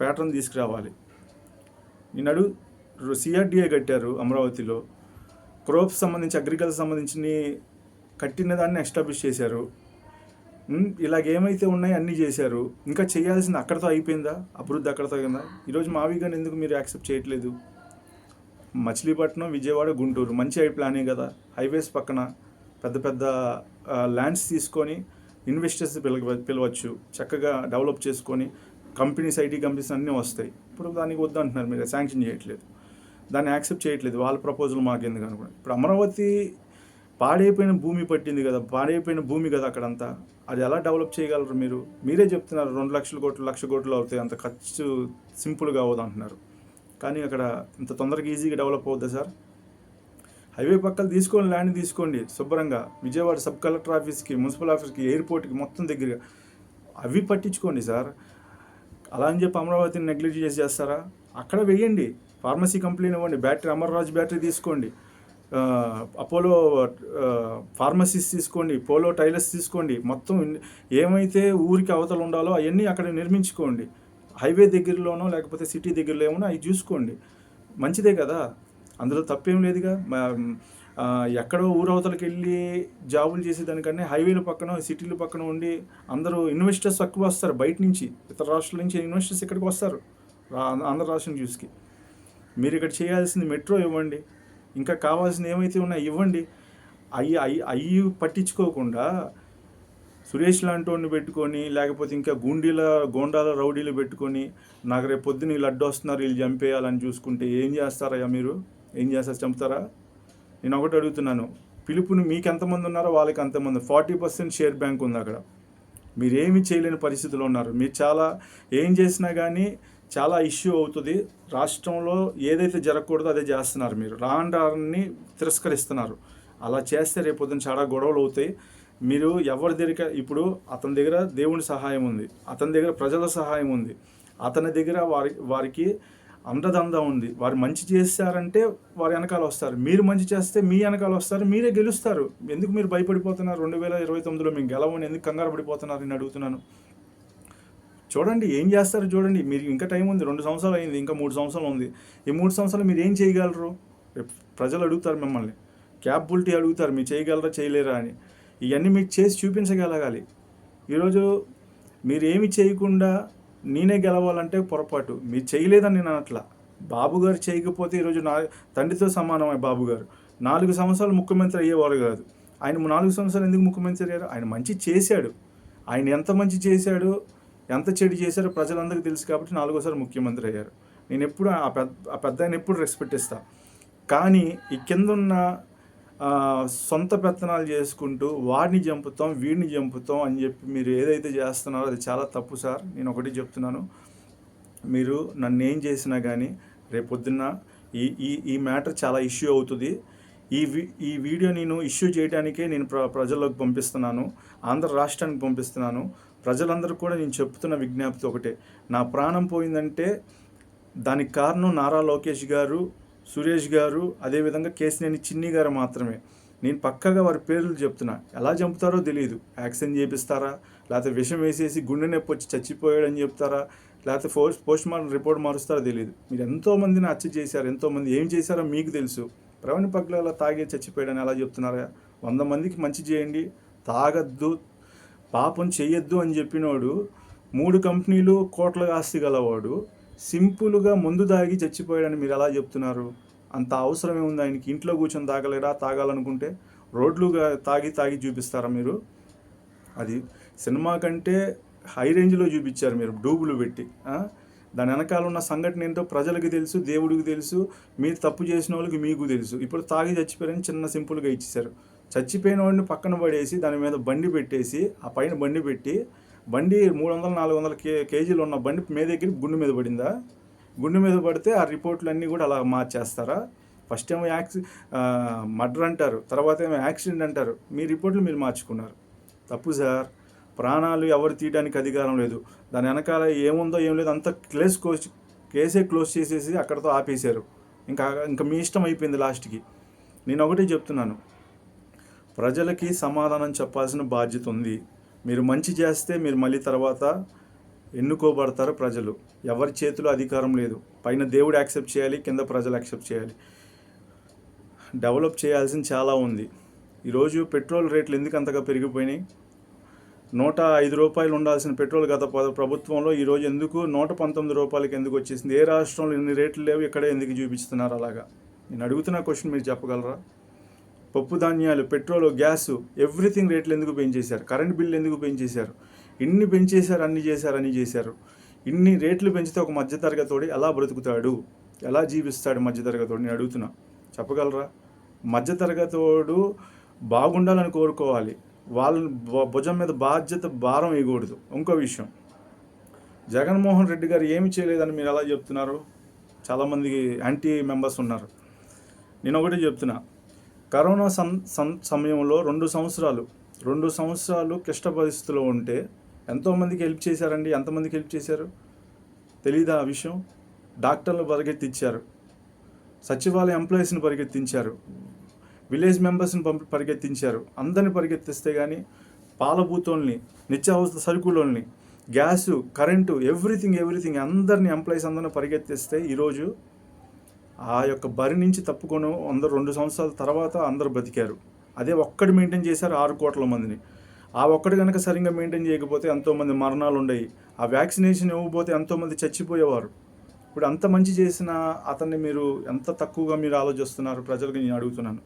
ప్యాటర్న్ తీసుకురావాలి. నేను సిఆర్డిఏ కట్టారు అమరావతిలో. క్రోప్స్ సంబంధించి, అగ్రికల్చర్ సంబంధించి కట్టిన దాన్ని ఎస్టాబ్లిష్ చేశారు. ఇలాగేమైతే ఉన్నాయో అన్నీ చేశారు. ఇంకా చేయాల్సింది అక్కడితో అయిపోయిందా? అభివృద్ధి అక్కడితో అయిందా? ఈరోజు మావిగాని ఎందుకు మీరు యాక్సెప్ట్ చేయట్లేదు? మచిలీపట్నం, విజయవాడ, గుంటూరు మంచి ప్లానే కదా. హైవేస్ పక్కన పెద్ద పెద్ద ల్యాండ్స్ తీసుకొని ఇన్వెస్టర్స్ పిలవచ్చు. చక్కగా డెవలప్ చేసుకొని కంపెనీస్, ఐటీ కంపెనీస్ అన్నీ వస్తాయి. ఇప్పుడు దానికి వద్దు అంటున్నారు, మీరు శాంక్షన్ చేయట్లేదు, దాన్ని యాక్సెప్ట్ చేయట్లేదు. వాళ్ళ ప్రపోజల్ మాకెందుకు అనుకున్నాను. ఇప్పుడు అమరావతి పాడైపోయిన భూమి పట్టింది కదా, పాడైపోయిన భూమి కదా అక్కడంతా. అది ఎలా డెవలప్ చేయగలరు మీరు? మీరే చెప్తున్నారు 2 లక్షల కోట్లు, 1,00,000 కోట్లు అవుతాయి, అంత ఖర్చు సింపుల్గా అవ్వదు అంటున్నారు. కానీ అక్కడ ఇంత తొందరగా ఈజీగా డెవలప్ అవుద్దా సార్? హైవే పక్కన తీసుకోండి, ల్యాండ్ తీసుకోండి శుభ్రంగా. విజయవాడ సబ్ కలెక్టర్ ఆఫీస్కి, మున్సిపల్ ఆఫీస్కి, ఎయిర్పోర్ట్కి మొత్తం దగ్గరగా అవి పట్టించుకోండి సార్. అలా అని చెప్పి అమరావతిని నెగ్లెక్ట్ చేస్తారా? అక్కడ వేయండి, ఫార్మసీ కంపెనీని ఇవ్వండి, బ్యాటరీ అమర్రాజ్ బ్యాటరీ తీసుకోండి, అపోలో ఫార్మసీస్ తీసుకోండి, పోలో టైలర్స్ తీసుకోండి. మొత్తం ఏమైతే ఊరికి అవతల ఉండాలో అవన్నీ అక్కడ నిర్మించుకోండి. హైవే దగ్గరలోనో లేకపోతే సిటీ దగ్గరలో ఏమో అవి చూసుకోండి. మంచిదే కదా, అందులో తప్పేం లేదుగా. ఎక్కడో ఊరవతలకి వెళ్ళి జాబులు చేసేదానికన్నా హైవేల పక్కన, సిటీల పక్కన ఉండి అందరూ ఇన్వెస్టర్స్ తక్కువ వస్తారు. బయట నుంచి, ఇతర రాష్ట్రాల నుంచి ఇన్వెస్టర్స్ ఇక్కడికి వస్తారు ఆంధ్ర రాష్ట్రం చూసి. మీరు ఇక్కడ చేయాల్సింది మెట్రో ఇవ్వండి, ఇంకా కావాల్సింది ఏమైతే ఉన్నాయో ఇవ్వండి. అవి పట్టించుకోకుండా సురేష్ లాంటి వాడిని పెట్టుకొని, లేకపోతే ఇంకా గోండాల రౌడీలు పెట్టుకొని నాకు రేపు పొద్దున్న వీళ్ళు అడ్డు వస్తున్నారు, వీళ్ళు చంపేయాలని చూసుకుంటే ఏం చేస్తారయ్యా మీరు? ఏం చేస్తారు? చంపుతారా? నేను ఒకటి అడుగుతున్నాను, పిలుపుని మీకు ఎంతమంది ఉన్నారో వాళ్ళకి అంతమంది. 40% షేర్ బ్యాంక్ ఉంది అక్కడ. మీరేమి చేయలేని పరిస్థితిలో ఉన్నారు. మీరు చాలా ఏం చేసినా కానీ చాలా ఇష్యూ అవుతుంది. రాష్ట్రంలో ఏదైతే జరగకూడదో అదే చేస్తున్నారు. మీరు రాండాన్ని తిరస్కరిస్తున్నారు. అలా చేస్తే రేపొద్దున చాలా గొడవలు అవుతాయి. మీరు ఎవరి దగ్గర, ఇప్పుడు అతని దగ్గర దేవుని సహాయం ఉంది, అతని దగ్గర ప్రజల సహాయం ఉంది, అతని దగ్గర వారికి అండదండ ఉంది. వారు మంచి చేస్తారంటే వారి వెనకాల వస్తారు. మీరు మంచి చేస్తే మీ వెనకాల వస్తారు, మీరే గెలుస్తారు. ఎందుకు మీరు భయపడిపోతున్నారు? 2029లో మేము గెలవని ఎందుకు కంగారు పడిపోతున్నారు? నేను అడుగుతున్నాను. చూడండి ఏం చేస్తారు, చూడండి. మీరు ఇంకా టైం ఉంది, 2 సంవత్సరాలు అయింది, ఇంకా 3 సంవత్సరాలు ఉంది. ఈ 3 సంవత్సరాలు మీరు ఏం చేయగలరు? ప్రజలు అడుగుతారు మిమ్మల్ని, క్యాపబిలిటీ అడుగుతారు, మీరు చేయగలరా చేయలేరా అని. ఇవన్నీ మీకు చేసి చూపించగలగాలి. ఈరోజు మీరు ఏమి చేయకుండా నేనే గెలవాలంటే పొరపాటు. మీరు చేయలేదని నేను అనట్లా. బాబు గారు చేయకపోతే ఈరోజు తండ్రితో సమానమే. బాబు గారు 4 సంవత్సరాలు ముఖ్యమంత్రి అయ్యేవారు కాదు. ఆయన 4 సంవత్సరాలు ఎందుకు ముఖ్యమంత్రి అయ్యారు? ఆయన మంచి చేశాడు. ఆయన ఎంత మంచి చేశాడు, ఎంత చెడు చేశారో ప్రజలందరికీ తెలుసు కాబట్టి 4వసారి ముఖ్యమంత్రి అయ్యారు. నేను ఎప్పుడు ఆ పెద్ద ఆయన ఎప్పుడు రెస్పెక్ట్ ఇస్తా. కానీ ఈ కిందున్న సొంత పెత్తనాలు చేసుకుంటూ వాడిని చంపుతాం, వీడిని చంపుతాం అని చెప్పి మీరు ఏదైతే చేస్తున్నారో అది చాలా తప్పు సార్. నేను ఒకటి చెప్తున్నాను, మీరు నన్ను ఏం చేసినా కానీ రేపొద్దున్న ఈ మ్యాటర్ చాలా ఇష్యూ అవుతుంది. ఈ వీడియో నేను ఇష్యూ చేయడానికే నేను ప్రజల్లోకి పంపిస్తున్నాను, ఆంధ్ర రాష్ట్రానికి పంపిస్తున్నాను. ప్రజలందరూ కూడా నేను చెప్తున్న విజ్ఞప్తి ఒకటే, నా ప్రాణం పోయిందంటే దానికి కారణం నారా లోకేష్ గారు, సురేష్ గారు, అదేవిధంగా కేసినేని చిన్ని గారు మాత్రమే. నేను పక్కగా వారి పేర్లు చెప్తున్నా. ఎలా చంపుతారో తెలియదు. యాక్సిడెంట్ చేపిస్తారా, లేకపోతే విషం వేసేసి గుండె నొప్పి వచ్చి చచ్చిపోయాడని చెప్తారా, లేకపోతే పోస్ట్ మార్టం రిపోర్ట్ మారుస్తారో తెలియదు. మీరు ఎంతోమందిని హత్య చేశారు, ఎంతోమంది ఏం చేశారో మీకు తెలుసు. ప్రవీణ్ పగ్ల తాగే చచ్చిపోయాడని ఎలా చెప్తున్నారా? 100 మందికి మంచి చేయండి, తాగద్దు, పాపం చెయ్యొద్దు అని చెప్పినోడు 3 కంపెనీలు కోట్ల ఆస్తి గలవాడు సింపుల్గా మందు తాగి చచ్చిపోయాడని మీరు ఎలా చెప్తున్నారు? అంత అవసరం ఏముంది ఆయనకి? ఇంట్లో కూర్చొని తాగలేడా? తాగాలనుకుంటే రోడ్లుగా తాగి చూపిస్తారా మీరు? అది సినిమా కంటే హై రేంజ్లో చూపించారు మీరు డూబులు పెట్టి. దాని వెనకాల ఉన్న సంఘటన ఏంటో ప్రజలకు తెలుసు, దేవుడికి తెలుసు, మీరు తప్పు చేసిన వాళ్ళకి మీకు తెలుసు. ఇప్పుడు తాగి చచ్చిపోయారని చిన్న సింపుల్గా ఇచ్చేశారు. చచ్చిపోయిన వాడిని పక్కన పడేసి దాని మీద బండి పెట్టేసి, ఆ పైన బండి పెట్టి, బండి 300-400 కేజీలు ఉన్న బండి మీద దగ్గర గుండె మీద పడిందా? గుండె మీద పడితే ఆ రిపోర్ట్లు అన్నీ కూడా అలా మార్చేస్తారా? ఫస్ట్ ఏమో మర్డర్ అంటారు, తర్వాత ఏమో యాక్సిడెంట్ అంటారు. మీ రిపోర్ట్లు మీరు మార్చుకున్నారు. తప్పు సార్. ప్రాణాలు ఎవరు తీయడానికి అధికారం లేదు. దాని వెనకాల ఏముందో ఏం లేదు, అంతా కేసే క్లోజ్ చేసేసి అక్కడతో ఆపేశారు. ఇంకా మీ ఇష్టం అయిపోయింది లాస్ట్కి. నేను ఒకటే చెప్తున్నాను, ప్రజలకి సమాధానం చెప్పాల్సిన బాధ్యత ఉంది. మీరు మంచి చేస్తే మీరు మళ్ళీ తర్వాత ఎన్నుకోబడతారు ప్రజలు. ఎవరి చేతిలో అధికారం లేదు. పైన దేవుడు యాక్సెప్ట్ చేయాలి, కింద ప్రజలు యాక్సెప్ట్ చేయాలి. డెవలప్ చేయాల్సింది చాలా ఉంది. ఈరోజు పెట్రోల్ రేట్లు ఎందుకు అంతగా పెరిగిపోయినాయి? 105 రూపాయలు ఉండాల్సిన పెట్రోల్ గత ప్రభుత్వంలో ఈరోజు ఎందుకు 119 రూపాయలకి ఎందుకు వచ్చేసింది? ఏ రాష్ట్రంలో ఇన్ని రేట్లు లేవు, ఇక్కడే ఎందుకు చూపిస్తున్నారు అలాగా? నేను అడుగుతున్న క్వశ్చన్ మీరు చెప్పగలరా? పప్పు ధాన్యాలు, పెట్రోల్, గ్యాస్, ఎవ్రీథింగ్ రేట్లు ఎందుకు పెంచేశారు? కరెంట్ బిల్లు ఎందుకు పెంచేశారు? ఇన్ని పెంచేశారు, అన్ని చేశారు. ఇన్ని రేట్లు పెంచితే ఒక మధ్యతరగతోడు ఎలా బ్రతుకుతాడు? ఎలా జీవిస్తాడు మధ్యతరగతోడు? నేను అడుగుతున్నా, చెప్పగలరా? మధ్యతరగతోడు బాగుండాలని కోరుకోవాలి, వాళ్ళ భుజం మీద భారం వేయకూడదు. ఇంకో విషయం, జగన్మోహన్ రెడ్డి గారు ఏమి చేయలేదని మీరు ఎలా చెప్తున్నారు? చాలామంది యాంటీ మెంబర్స్ ఉన్నారు. నేను ఒకటే చెప్తున్నా, కరోనా సమయంలో 2 సంవత్సరాలు క్లిష్ట పరిస్థితుల్లో ఉంటే ఎంతోమందికి హెల్ప్ చేశారండి. ఎంతమందికి హెల్ప్ చేశారు తెలీదా ఆ విషయం? డాక్టర్లు పరిగెత్తించారు, సచివాలయ ఎంప్లాయీస్ని పరిగెత్తించారు, విలేజ్ మెంబర్స్ని పరిగెత్తించారు. అందరిని పరిగెత్తిస్తే కానీ పాలబూతోల్ని, నిత్యావసర సరుకులోని, గ్యాసు, కరెంటు, ఎవ్రీథింగ్ అందరినీ ఎంప్లాయీస్ అందరిని పరిగెత్తిస్తే ఈరోజు ఆ యొక్క బరి నుంచి తప్పుకొని 2 సంవత్సరాల తర్వాత అందరూ బతికారు. అదే ఒక్కటి మెయింటైన్ చేశారు 6 కోట్ల మందిని. ఆ ఒక్కటి కనుక సరిగ్గా మెయింటైన్ చేయకపోతే ఎంతోమంది మరణాలు ఉండేవి. ఆ వ్యాక్సినేషన్ ఇవ్వకపోతే ఎంతోమంది చచ్చిపోయేవారు. ఇప్పుడు అంత మంచి చేసిన అతన్ని మీరు ఎంత తక్కువగా మీరు ఆలోచిస్తున్నారు? ప్రజలకు నేను అడుగుతున్నాను,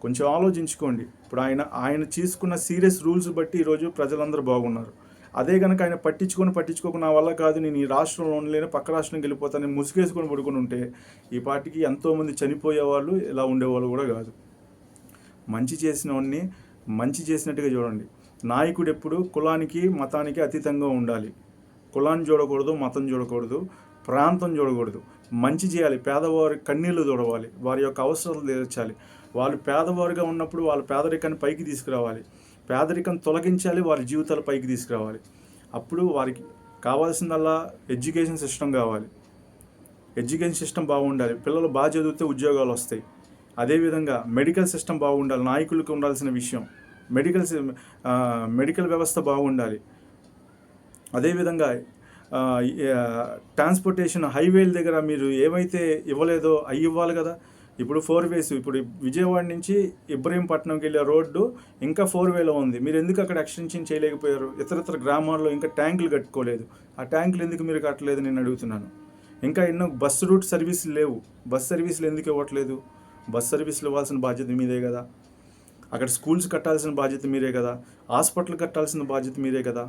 కొంచెం ఆలోచించుకోండి. ఇప్పుడు ఆయన తీసుకున్న సీరియస్ రూల్స్ బట్టి ఈరోజు ప్రజలందరూ బాగున్నారు. అదే కనుక ఆయన పట్టించుకోక నా వల్ల కాదు, నేను ఈ రాష్ట్రంలో ఉండలేను, పక్క రాష్ట్రంకి వెళ్ళిపోతాను, ముసుగేసుకొని పడుకుని ఉంటే ఈ పార్టీకి ఎంతోమంది చనిపోయేవాళ్ళు, ఇలా ఉండేవాళ్ళు కూడా కాదు. మంచి చేసిన వాడిని మంచి చేసినట్టుగా చూడండి. నాయకుడు ఎప్పుడు కులానికి మతానికి అతీతంగా ఉండాలి. కులాన్ని చూడకూడదు, మతం చూడకూడదు, ప్రాంతం చూడకూడదు. మంచి చేయాలి. పేదవారి కన్నీళ్లు చూడవాలి, వారి యొక్క అవసరాలు తీర్చాలి. వాళ్ళు పేదవారుగా ఉన్నప్పుడు వాళ్ళ పేదరికాన్ని పైకి తీసుకురావాలి, పేదరికం తొలగించాలి, వారి జీవితాలు పైకి తీసుకురావాలి. అప్పుడు వారికి కావాల్సిందల్లా ఎడ్యుకేషన్ సిస్టమ్ కావాలి. ఎడ్యుకేషన్ సిస్టమ్ బాగుండాలి, పిల్లలు బాగా చదివితే ఉద్యోగాలు వస్తాయి. అదేవిధంగా మెడికల్ సిస్టమ్ బాగుండాలి. నాయకులకు ఉండాల్సిన విషయం మెడికల్ వ్యవస్థ బాగుండాలి. అదేవిధంగా ట్రాన్స్పోర్టేషన్, హైవేల దగ్గర మీరు ఏవైతే ఇవ్వలేదో అవి ఇవ్వాలి కదా. ఇప్పుడు 4 వేస్, ఇప్పుడు విజయవాడ నుంచి ఇబ్రహీంపట్నంకి వెళ్ళే రోడ్డు ఇంకా 4 వేలో ఉంది. మీరు ఎందుకు అక్కడ ఎక్స్టెన్షన్ చేయలేకపోయారు? ఇతర గ్రామాల్లో ఇంకా ట్యాంకులు కట్టుకోలేదు. ఆ ట్యాంకులు ఎందుకు మీరు కట్టలేదు నేను అడుగుతున్నాను. ఇంకా ఎన్నో బస్సు రూట్ సర్వీసులు లేవు. బస్ సర్వీసులు ఎందుకు ఇవ్వట్లేదు? బస్ సర్వీసులు ఇవ్వాల్సిన బాధ్యత మీదే కదా. అక్కడ స్కూల్స్ కట్టాల్సిన బాధ్యత మీరే కదా. హాస్పిటల్ కట్టాల్సిన బాధ్యత మీరే కదా.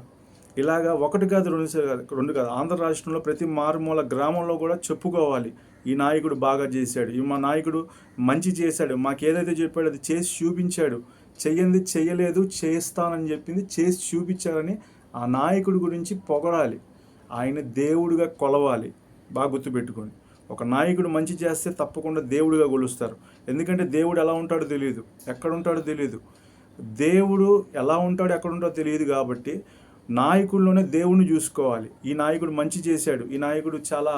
ఇలాగా 1 కాదు 2 కాదు, ఆంధ్ర రాష్ట్రంలో ప్రతి మారుమూల గ్రామంలో కూడా చెప్పుకోవాలి, ఈ నాయకుడు బాగా చేశాడు, మా నాయకుడు మంచి చేశాడు, మాకు ఏదైతే చెప్పాడో అది చేసి చూపించాడు, చెయ్యలేదు చేస్తానని చెప్పింది చేసి చూపించారని ఆ నాయకుడి గురించి పొగడాలి, ఆయన దేవుడిగా కొలవాలి. బాగా గుర్తుపెట్టుకోండి, ఒక నాయకుడు మంచి చేస్తే తప్పకుండా దేవుడిగా కొలుస్తారు. ఎందుకంటే దేవుడు ఎలా ఉంటాడో తెలియదు, ఎక్కడ ఉంటాడో తెలియదు. దేవుడు ఎలా ఉంటాడో ఎక్కడ ఉంటాడో తెలియదు కాబట్టి నాయకుల్లోనే దేవుణ్ణి చూసుకోవాలి. ఈ నాయకుడు మంచి చేశాడు, ఈ నాయకుడు చాలా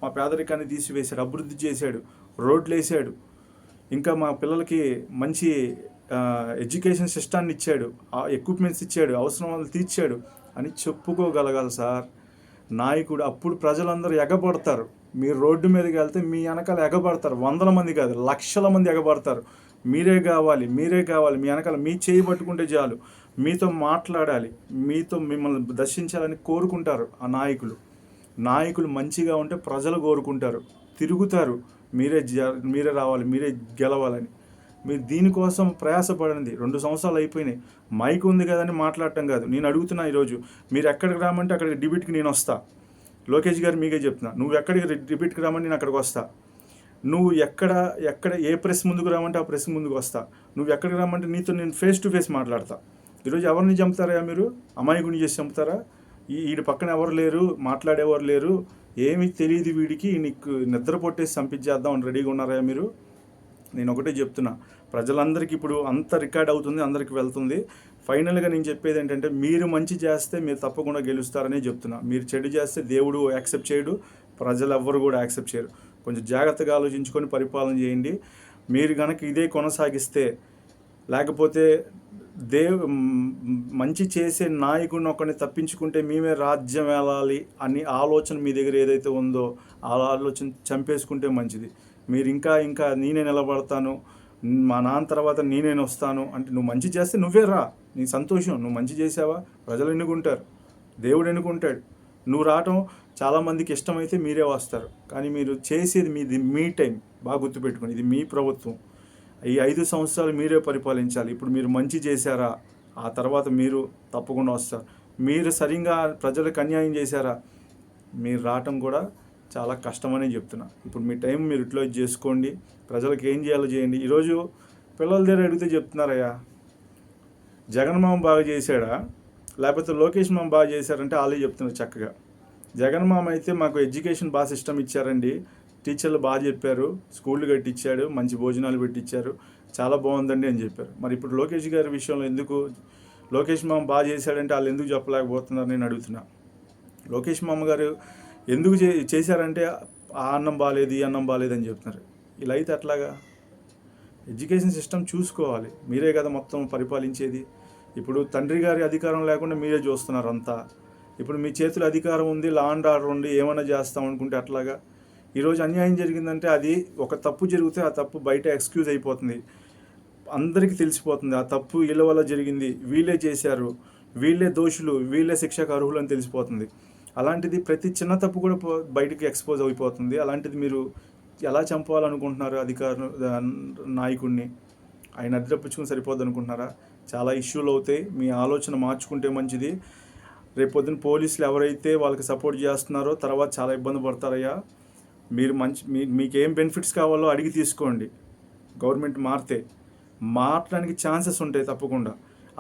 మా పేదరికాన్ని తీసివేశాడు, అభివృద్ధి చేశాడు, రోడ్లు వేసాడు, ఇంకా మా పిల్లలకి మంచి ఎడ్యుకేషన్ సిస్టాన్ని ఇచ్చాడు, ఎక్విప్మెంట్స్ ఇచ్చాడు, అవసరం తీర్చాడు అని చెప్పుకోగలగాలి సార్ నాయకుడు. అప్పుడు ప్రజలందరూ ఎగబడతారు. మీరు రోడ్డు మీదకి వెళ్తే మీ వెనకాల ఎగబడతారు, 100 మంది కాదు 1,00,000 మంది ఎగబడతారు. మీరే కావాలి, మీ వెనకాల మీ చేయి పట్టుకుంటే చాలు, మీతో మాట్లాడాలి, మిమ్మల్ని దర్శించాలని కోరుకుంటారు ఆ నాయకులు. నాయకులు మంచిగా ఉంటే ప్రజలు కోరుకుంటారు, తిరుగుతారు, మీరే రావాలి, మీరే గెలవాలని. మీరు దీనికోసం ప్రయాసపడండి. 2 సంవత్సరాలు అయిపోయినాయి. మైక్ ఉంది కదని మాట్లాడటం కాదు. నేను అడుగుతున్నా ఈరోజు, మీరు ఎక్కడికి రామంటే అక్కడికి డిబేట్కి నేను వస్తా. లోకేష్ గారు మీకే చెప్తున్నా, నువ్వు ఎక్కడికి డిబేట్కి రామని నేను అక్కడికి వస్తా. నువ్వు ఎక్కడ ఏ ప్రెస్ ముందుకు రామంటే ఆ ప్రెస్ ముందుకు వస్తా. నువ్వు ఎక్కడికి రామంటే నీతో నేను ఫేస్ టు ఫేస్ మాట్లాడతా. ఈరోజు ఎవరిని చంపుతారా మీరు? అమాయకుని చేసి చంపుతారా? వీడి పక్కన ఎవరు లేరు, మాట్లాడేవారు లేరు, ఏమీ తెలియదు వీడికి, నీకు నిద్ర పొట్టేసి చంపించేద్దాం అని రెడీగా ఉన్నారా మీరు? నేను ఒకటే చెప్తున్నా, ప్రజలందరికీ ఇప్పుడు అంత రికార్డ్ అవుతుంది, అందరికి వెళ్తుంది. ఫైనల్గా నేను చెప్పేది ఏంటంటే, మీరు మంచి చేస్తే మీరు తప్పకుండా గెలుస్తారనే చెప్తున్నా. మీరు చెడు చేస్తే దేవుడు యాక్సెప్ట్ చేయడు, ప్రజలు ఎవ్వరు కూడా యాక్సెప్ట్ చేయరు. కొంచెం జాగ్రత్తగా ఆలోచించుకొని పరిపాలన చేయండి. మీరు కనుక ఇదే కొనసాగిస్తే, లేకపోతే మంచి చేసే నాయకుడిని ఒకరిని తప్పించుకుంటే మేమే రాజ్యం వెళ్ళాలి అని ఆలోచన మీ దగ్గర ఏదైతే ఉందో ఆ ఆలోచన చంపేసుకుంటే మంచిది. మీరు ఇంకా నేనే నిలబడతాను, మా నాన్న తర్వాత నేనే వస్తాను అంటే, నువ్వు మంచి చేస్తే నువ్వే రా, నీ సంతోషం. నువ్వు మంచి చేసావా, ప్రజలు ఎన్నుకుంటారు, దేవుడు ఎన్నుకుంటాడు. నువ్వు రావటం చాలామందికి ఇష్టమైతే మీరే వస్తారు. కానీ మీరు చేసేది మీ టైం బాగా గుర్తుపెట్టుకోండి. ఇది మీ ప్రభుత్వం. ఈ 5 సంవత్సరాలు మీరే పరిపాలించాలి. ఇప్పుడు మీరు మంచి చేశారా, ఆ తర్వాత మీరు తప్పకుండా వస్తారు. మీరు సరిగ్గా ప్రజలకు అన్యాయం చేశారా, మీరు రావటం కూడా చాలా కష్టమని చెప్తున్నా. ఇప్పుడు మీ టైం మీరు యూటిలైజ్ చేసుకోండి, ప్రజలకు ఏం చేయాలో చేయండి. ఈరోజు పిల్లల దగ్గర అడిగితే చెప్తున్నారయ్యా, జగన్ మామ బాగా చేశాడా లేకపోతే లోకేష్ మామ బాగా చేశారంటే వాళ్ళే చెప్తున్నారు చక్కగా. జగన్ మామ అయితే మాకు ఎడ్యుకేషన్ బాగా సిస్టమ్ ఇచ్చారండి, టీచర్లు బాగా చెప్పారు, స్కూళ్ళు కట్టించాడు, మంచి భోజనాలు పెట్టించారు, చాలా బాగుందండి అని చెప్పారు. మరి ఇప్పుడు లోకేష్ గారి విషయంలో ఎందుకు లోకేష్ మామ బాగా చేశాడంటే వాళ్ళు ఎందుకు చెప్పలేకపోతున్నారు నేను అడుగుతున్నా. లోకేష్ మామ గారు ఎందుకు చేశారంటే ఆ అన్నం బాగాలేదు, ఈ అన్నం బాగాలేదు అని చెప్తున్నారు. ఇలా అయితే అట్లాగా ఎడ్యుకేషన్ సిస్టమ్ చూసుకోవాలి. మీరే కదా మొత్తం పరిపాలించేది. ఇప్పుడు తండ్రి గారి అధికారం లేకుండా మీరే చూస్తున్నారు అంతా. ఇప్పుడు మీ చేతిలో అధికారం ఉంది, లా అండ్ ఆర్డర్ ఉంది, ఏమైనా చేస్తాం అనుకుంటే అట్లాగా. ఈరోజు అన్యాయం జరిగిందంటే అది ఒక తప్పు జరిగితే ఆ తప్పు బయట ఎక్స్క్యూజ్ అయిపోతుంది, అందరికీ తెలిసిపోతుంది ఆ తప్పు వీళ్ళ వల్ల జరిగింది, వీళ్ళే చేశారు, వీళ్ళే దోషులు, వీళ్ళే శిక్షకు అర్హులు అని తెలిసిపోతుంది. అలాంటిది ప్రతి చిన్న తప్పు కూడా బయటికి ఎక్స్పోజ్ అయిపోతుంది. అలాంటిది మీరు ఎలా చంపాలనుకుంటున్నారు నాయకుడిని? ఆయన అడ్డపుచ్చుకుని సరిపోద్ది అనుకుంటున్నారా? చాలా ఇష్యూలు అవుతాయి. మీ ఆలోచన మార్చుకుంటే మంచిది. రేపొద్దున పోలీసులు ఎవరైతే వాళ్ళకి సపోర్ట్ చేస్తున్నారో తర్వాత చాలా ఇబ్బంది పడతారయ్యా. మీరు మీకేం బెనిఫిట్స్ కావాలో అడిగి తీసుకోండి. గవర్నమెంట్ మారడానికి ఛాన్సెస్ ఉంటాయి తప్పకుండా.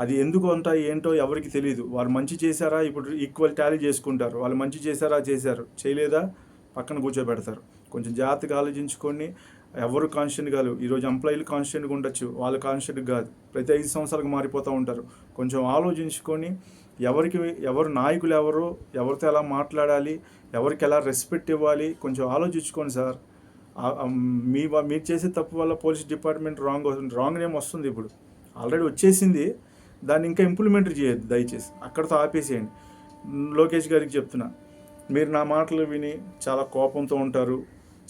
అది ఎందుకు ఉంటాయి ఏంటో ఎవరికి తెలియదు. వాళ్ళు మంచి చేశారా, ఇప్పుడు ఈక్వల్ టాలీ చేసుకుంటారు. వాళ్ళు మంచి చేశారా, చేయలేదా పక్కన కూర్చోబెడతారు. కొంచెం జాగ్రత్తగా ఆలోచించుకొని, ఎవరు కాన్స్టెంట్ కాదు. ఈరోజు ఎంప్లాయీలు కాన్స్టెంట్గా ఉండొచ్చు, వాళ్ళు కాన్స్టెంట్ కాదు. ప్రతి 5 సంవత్సరాలకు మారిపోతూ ఉంటారు. కొంచెం ఆలోచించుకొని ఎవరు నాయకులు, ఎవరితో ఎలా మాట్లాడాలి, ఎవరికి ఎలా రెస్పెక్ట్ ఇవ్వాలి కొంచెం ఆలోచించుకోండి సార్. మీరు చేసే తప్పు వల్ల పోలీస్ డిపార్ట్మెంట్ రాంగ్ నేమ్ వస్తుంది. ఇప్పుడు ఆల్రెడీ వచ్చేసింది, దాన్ని ఇంకా ఇంప్లిమెంట్ చేయొద్దు దయచేసి, అక్కడితో ఆపేసేయండి. లోకేష్ గారికి చెప్తున్నా, మీరు నా మాటలు విని చాలా కోపంతో ఉంటారు,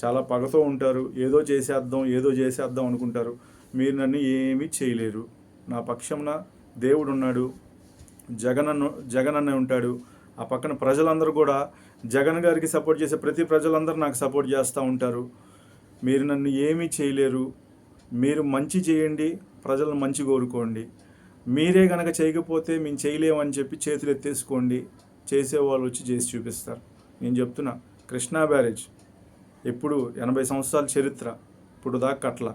చాలా పగతో ఉంటారు, ఏదో చేసేద్దాం అనుకుంటారు. మీరు నన్ను ఏమీ చేయలేరు. నా పక్షంన దేవుడు ఉన్నాడు, జగన్ అన్న ఉంటాడు. ఆ పక్కన ప్రజలందరూ కూడా జగన్ గారికి సపోర్ట్ చేసే ప్రతి ప్రజలందరూ నాకు సపోర్ట్ చేస్తూ ఉంటారు. మీరు నన్ను ఏమీ చేయలేరు. మీరు మంచి చేయండి, ప్రజలను మంచి కోరుకోండి. మీరే కనుక చేయకపోతే మేము చేయలేమని చెప్పి చేతులు ఎత్తేసుకోండి, చేసేవాళ్ళు వచ్చి చేసి చూపిస్తారు. నేను చెప్తున్నా, కృష్ణా బ్యారేజ్ ఎప్పుడు 80 సంవత్సరాల చరిత్ర, ఇప్పుడు దాకా అట్లా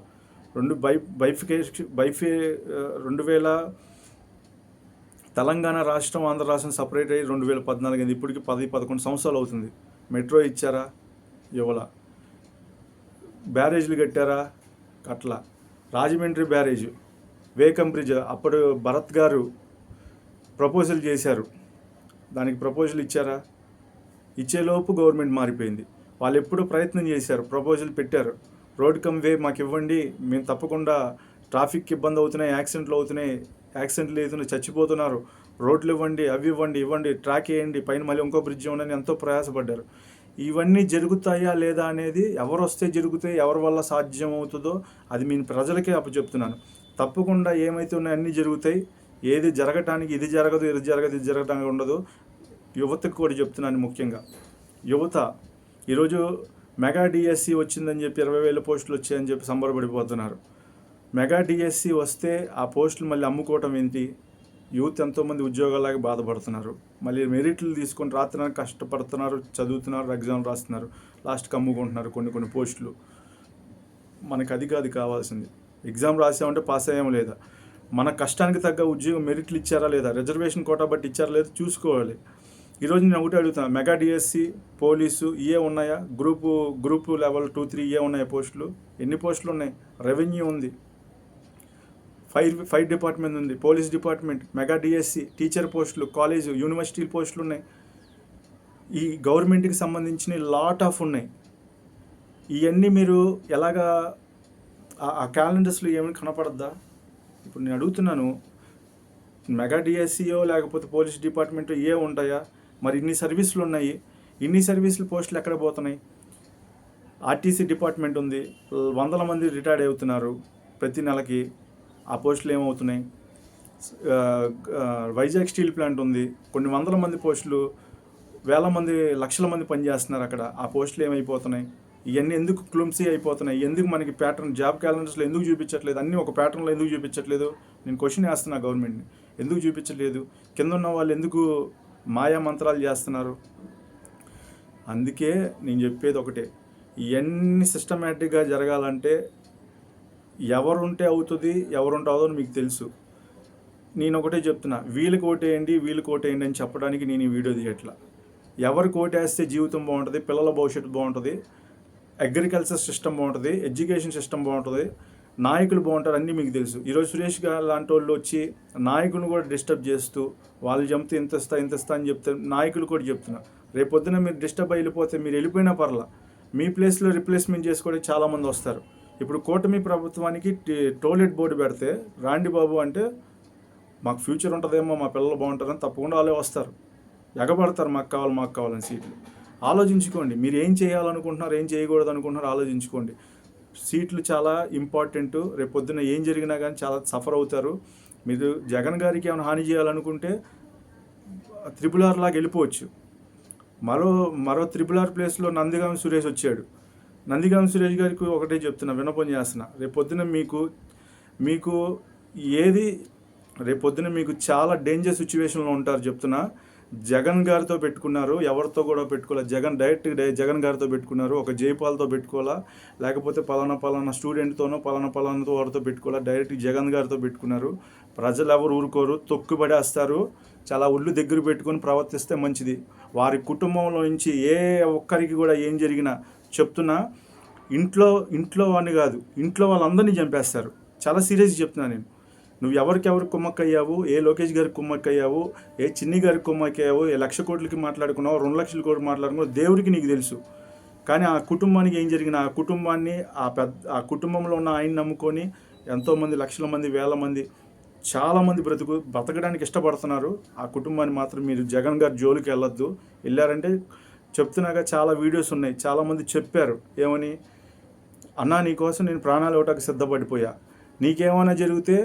2000 తెలంగాణ రాష్ట్రం ఆంధ్ర రాష్ట్రం సపరేట్ అయ్యి 2014 అయింది. ఇప్పటికి 10-11 సంవత్సరాలు అవుతుంది. మెట్రో ఇచ్చారా? ఇవ్వాల. బ్యారేజ్లు కట్టారా? అట్లా. రాజమండ్రి బ్యారేజ్, వేకం బ్రిడ్జ్, అప్పుడు భరత్ గారు ప్రపోజల్ చేశారు, దానికి ప్రపోజల్ ఇచ్చారా? ఇచ్చేలోపు గవర్నమెంట్ మారిపోయింది. వాళ్ళు ఎప్పుడూ ప్రయత్నం చేశారు, ప్రపోజల్ పెట్టారు, రోడ్ కమ్ వే మాకు ఇవ్వండి, మేము తప్పకుండా ట్రాఫిక్ ఇబ్బంది అవుతున్నాయి, యాక్సిడెంట్లు అవుతున్నాయి, చచ్చిపోతున్నారు, రోడ్లు ఇవ్వండి, అవి ఇవ్వండి, ట్రాక్ వేయండి, పైన మళ్ళీ ఇంకో బ్రిడ్జ్ ఇవ్వండి ఎంతో ప్రయాసపడ్డారు. ఇవన్నీ జరుగుతాయా లేదా అనేది, ఎవరు వస్తే జరుగుతాయి, ఎవరి వల్ల సాధ్యం అవుతుందో అది మీ ప్రజలకే అప్పచెప్తున్నాను. తప్పకుండా ఏమైతే ఉన్నాయో అన్నీ జరుగుతాయి. ఏది జరగటానికి ఇది జరగటానికి ఉండదు. యువతకు కూడా చెప్తున్నాను, ముఖ్యంగా యువత ఈరోజు మెగా డిఎస్సి వచ్చిందని చెప్పి 20,000 పోస్టులు వచ్చాయని చెప్పి సంబరపడిపోతున్నారు. మెగా డిఎస్సి వస్తే ఆ పోస్టులు మళ్ళీ అమ్ముకోవటం ఏంటి? యూత్ ఎంతోమంది ఉద్యోగాలాగా బాధపడుతున్నారు. మళ్ళీ మెరిట్లు తీసుకొని రాత్రి కష్టపడుతున్నారు, చదువుతున్నారు, ఎగ్జామ్ రాస్తున్నారు, లాస్ట్కి అమ్ముకుంటున్నారు కొన్ని పోస్టులు. మనకు అది కాదు కావాల్సింది. ఎగ్జామ్ రాసామంటే పాస్ అయ్యాము లేదా, మన కష్టానికి తగ్గ ఉద్యోగం మెరిట్లు ఇచ్చారా లేదా, రిజర్వేషన్ కోటా బట్టి ఇచ్చారా లేదా చూసుకోవాలి. ఈరోజు నేను ఒకటి అడుగుతాను, మెగా డిఎస్సి, పోలీసు ఇవే ఉన్నాయా? గ్రూపు లెవెల్ 2, 3 ఇవే ఉన్నాయా పోస్టులు? ఎన్ని పోస్టులు ఉన్నాయి? రెవెన్యూ ఉంది, ఫైర్ డిపార్ట్మెంట్ ఉంది, police department, mega DSC, teacher పోస్టులు, కాలేజు యూనివర్సిటీ పోస్టులు ఉన్నాయి. ఈ గవర్నమెంట్కి సంబంధించిన లాట్ ఆఫ్ ఉన్నాయి. ఇవన్నీ మీరు ఎలాగా ఆ క్యాలెండర్స్లో ఏమైనా కనపడద్దా? ఇప్పుడు నేను అడుగుతున్నాను, మెగా డిఎస్సియో లేకపోతే పోలీస్ డిపార్ట్మెంట్ ఏ ఉంటాయా? మరి ఇన్ని సర్వీసులు ఉన్నాయి, ఇన్ని సర్వీసులు పోస్టులు ఎక్కడ పోతున్నాయి? ఆర్టీసీ డిపార్ట్మెంట్ ఉంది, 100 మంది రిటైర్డ్ అవుతున్నారు ప్రతి నెలకి, ఆ పోస్టులు ఏమవుతున్నాయి? వైజాగ్ స్టీల్ ప్లాంట్ ఉంది, కొన్ని 100 మంది పోస్టులు, 1000 మంది, లక్షల మంది పనిచేస్తున్నారు అక్కడ, ఆ పోస్టులు ఏమైపోతున్నాయి? ఇవన్నీ ఎందుకు క్లుమ్సీ అయిపోతున్నాయి? ఎందుకు మనకి ప్యాటర్న్ జాబ్ క్యాలెండర్స్లో ఎందుకు చూపించట్లేదు? అన్నీ ఒక ప్యాటర్న్లో ఎందుకు చూపించట్లేదు? నేను క్వశ్చన్ వేస్తున్నా గవర్నమెంట్ని, ఎందుకు చూపించట్లేదు? కింద ఉన్న వాళ్ళు ఎందుకు మాయా మంత్రాలు చేస్తున్నారు? అందుకే నేను చెప్పేది ఒకటే, ఇవన్నీ సిస్టమేటిక్గా జరగాలంటే ఎవరుంటే అవుతుంది, ఎవరుంటే అవ్వదని మీకు తెలుసు. నేను ఒకటే చెప్తున్నా, వీళ్ళకి ఓటేయండి అని చెప్పడానికి నేను ఈ వీడియో తీయట్లా. ఎవరికి ఓటేస్తే జీవితం బాగుంటుంది, పిల్లల భవిష్యత్తు బాగుంటుంది, అగ్రికల్చర్ సిస్టమ్ బాగుంటుంది, ఎడ్యుకేషన్ సిస్టమ్ బాగుంటుంది, నాయకులు బాగుంటారు, అన్నీ మీకు తెలుసు. ఈరోజు సురేష్ గారు లాంటి వాళ్ళు వచ్చి నాయకులను కూడా డిస్టర్బ్ చేస్తూ, వాళ్ళు చెప్తే ఇంత ఇస్తా అని చెప్తే నాయకులు కూడా చెప్తున్నా, రేపొద్దున మీరు డిస్టర్బ్ అయిపోతే మీరు వెళ్ళిపోయినా పర్లా, మీ ప్లేస్లో రిప్లేస్మెంట్ చేసుకోవడానికి చాలామంది వస్తారు. ఇప్పుడు కూటమి ప్రభుత్వానికి టోయిలెట్ బోర్డు పెడితే రాండి బాబు అంటే మాకు ఫ్యూచర్ ఉంటుందేమో, మా పిల్లలు బాగుంటారని తప్పకుండా వాళ్ళే వస్తారు, ఎగబడతారు మాకు కావాలని సీట్లు. ఆలోచించుకోండి, మీరు ఏం చేయాలనుకుంటున్నారు, ఏం చేయకూడదు అనుకుంటున్నారు ఆలోచించుకోండి. సీట్లు చాలా ఇంపార్టెంట్. రేపు పొద్దున్న ఏం జరిగినా కానీ చాలా సఫర్ అవుతారు. మీరు జగన్ గారికి ఏమైనా హాని చేయాలనుకుంటే RRR లాగా వెళ్ళిపోవచ్చు. మరో RRR ప్లేస్లో నందిగామ సురేష్ వచ్చాడు. నందిగామ సురేష్ గారికి ఒకటే చెప్తున్నా, విన్నపం చేస్తున్నా, రేపొద్దున మీకు చాలా డేంజర్ సిచ్యువేషన్లో ఉంటారు చెప్తున్నా. జగన్ గారితో పెట్టుకున్నారు, ఎవరితో కూడా పెట్టుకోవాలి. జగన్ గారితో పెట్టుకున్నారు, ఒక జైపాల్తో పెట్టుకోవాలా, లేకపోతే పలానా స్టూడెంట్తోనో పలానాతో వారితో పెట్టుకోవాలా, డైరెక్ట్ జగన్ గారితో పెట్టుకున్నారు. ప్రజలు ఎవరు ఊరుకోరు, తొక్కుబడేస్తారు. చాలా ఒళ్ళు దగ్గర పెట్టుకొని ప్రవర్తిస్తే మంచిది. వారి కుటుంబంలో నుంచి ఏ ఒక్కరికి కూడా ఏం జరిగినా చెప్తున్నా, ఇంట్లో వాడిని కాదు, ఇంట్లో వాళ్ళందరినీ చంపేస్తారు. చాలా సీరియస్గా చెప్తున్నా నేను. నువ్వు ఎవరికి కుమ్మక్కయ్యావు, ఏ లోకేష్ గారికి కుమ్మక్కయ్యావు, ఏ చిన్ని గారికి కుమ్మక్కయ్యావు, ఏ 1,00,000 కోట్లకి మాట్లాడుకున్నావు, 2 లక్షల కోట్లు మాట్లాడుకున్నావు, దేవుడికి నీకు తెలుసు. కానీ ఆ కుటుంబానికి ఏం జరిగినా, ఆ కుటుంబంలో ఉన్న ఆయన్ని నమ్ముకొని ఎంతోమంది, లక్షల మంది, వేల మంది, చాలామంది బతకడానికి ఇష్టపడుతున్నారు. ఆ కుటుంబాన్ని మాత్రం మీరు జగన్ గారి జోలికి వెళ్ళారంటే చెప్తున్నాగా, చాలా వీడియోస్ ఉన్నాయి. చాలామంది చెప్పారు ఏమని, అన్నా నీకోసం నేను ప్రాణాలు ఇవ్వటానికి సిద్ధపడిపోయా, నీకేమైనా జరిగితే